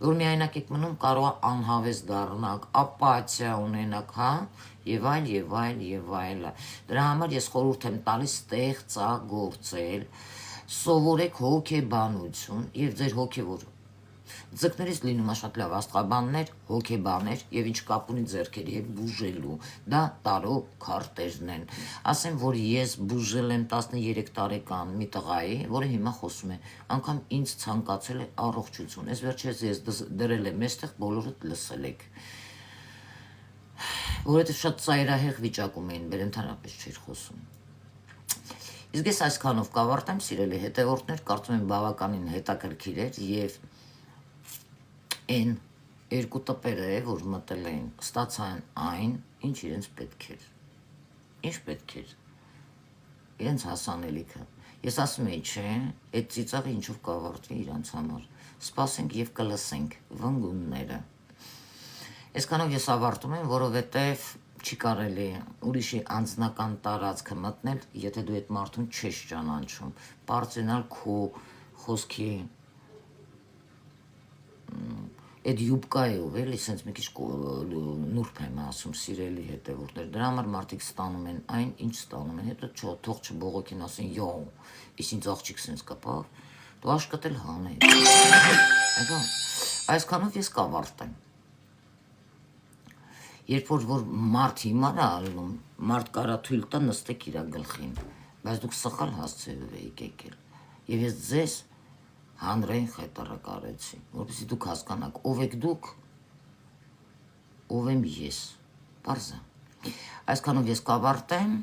որ միայնակ եք մնում կարող է անհավես դառնաք, ապաթիա ունենաք, հա, եւ այլ, դրա համար ես խորհուրդ եմ տալիս ստեղծագործել, սովորեք հոգեբանություն եւ ձեր հոգեվոր ձկներից լինում է շատ լավ աստղաբաններ, հոգեբաներ եւ ինչ կապ ունի ձեռքերի հետ բուժելու, դա տարո քարտերն են, ասեմ, որ ես բուժել եմ 13 տարեկան մի տղայի, որը հիմա խոսում է, անգամ ինձ ցանկացել է առողջություն, ես վերջերս ես դրել եմ այստեղ, բոլորդ լսել եք, որովհետեւ շատ ծայրահեղ վիճակում էին, բեր ընդհանրապես չէր խոսում, իսկ ես այսքանով կավարտեմ, սիրելի հետևորդներ, կարծում եմ բավականին հետաքրքիր էր եւ այն երկու տպերը է, որ մտել էին, ստացան այն, ինչ իրենց պետք էր, ինչ պետք էր, իրենց հասանելիքը, ես ասում էի, չէ, այդ ծիծաղը ինչով կավարտվի իրանց համար, սպասենք և կլսենք վնգունները, այսքանով ես ավարտում եմ, որովհետև չի կարելի ուրիշի անձնական տարածքը մտնել, եթե դու այդ մարդուն չես ճանաչում, պարծենալ քո խոսքի այդ յուբկայով էլի սենց մի քիչ նուրբ եմ ասում սիրելի հետևորդներ դրա համար մարդիկ ստանում են այն ինչ ստանում են հետո թող չբողոքին ասեն յո իսկ ինձ աղջիկ սենց կապավ դու աշկտել հանես այո այսքանով ես կավարտեմ երբ որ մարդ հիմար է ալնում մարդ կարա թույլ տա նստեք իրա գլխին բայց դուք սխալ հասցեով էիք եկել եւ ես ձեզ հանրային խետարակ արեցի, որպեսզի դուք հասկանաք, ով եք դուք, ով եմ ես, պարզ է։ Այսքանով ես կավարտեմ,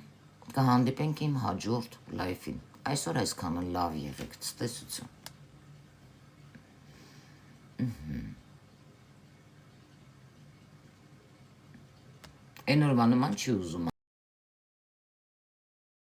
կհանդիպենք իմ հաջորդ լայֆին, այսօր այսքանը լավ եղեք, ցտեսություն։ Այն օրվա նման չի ուզում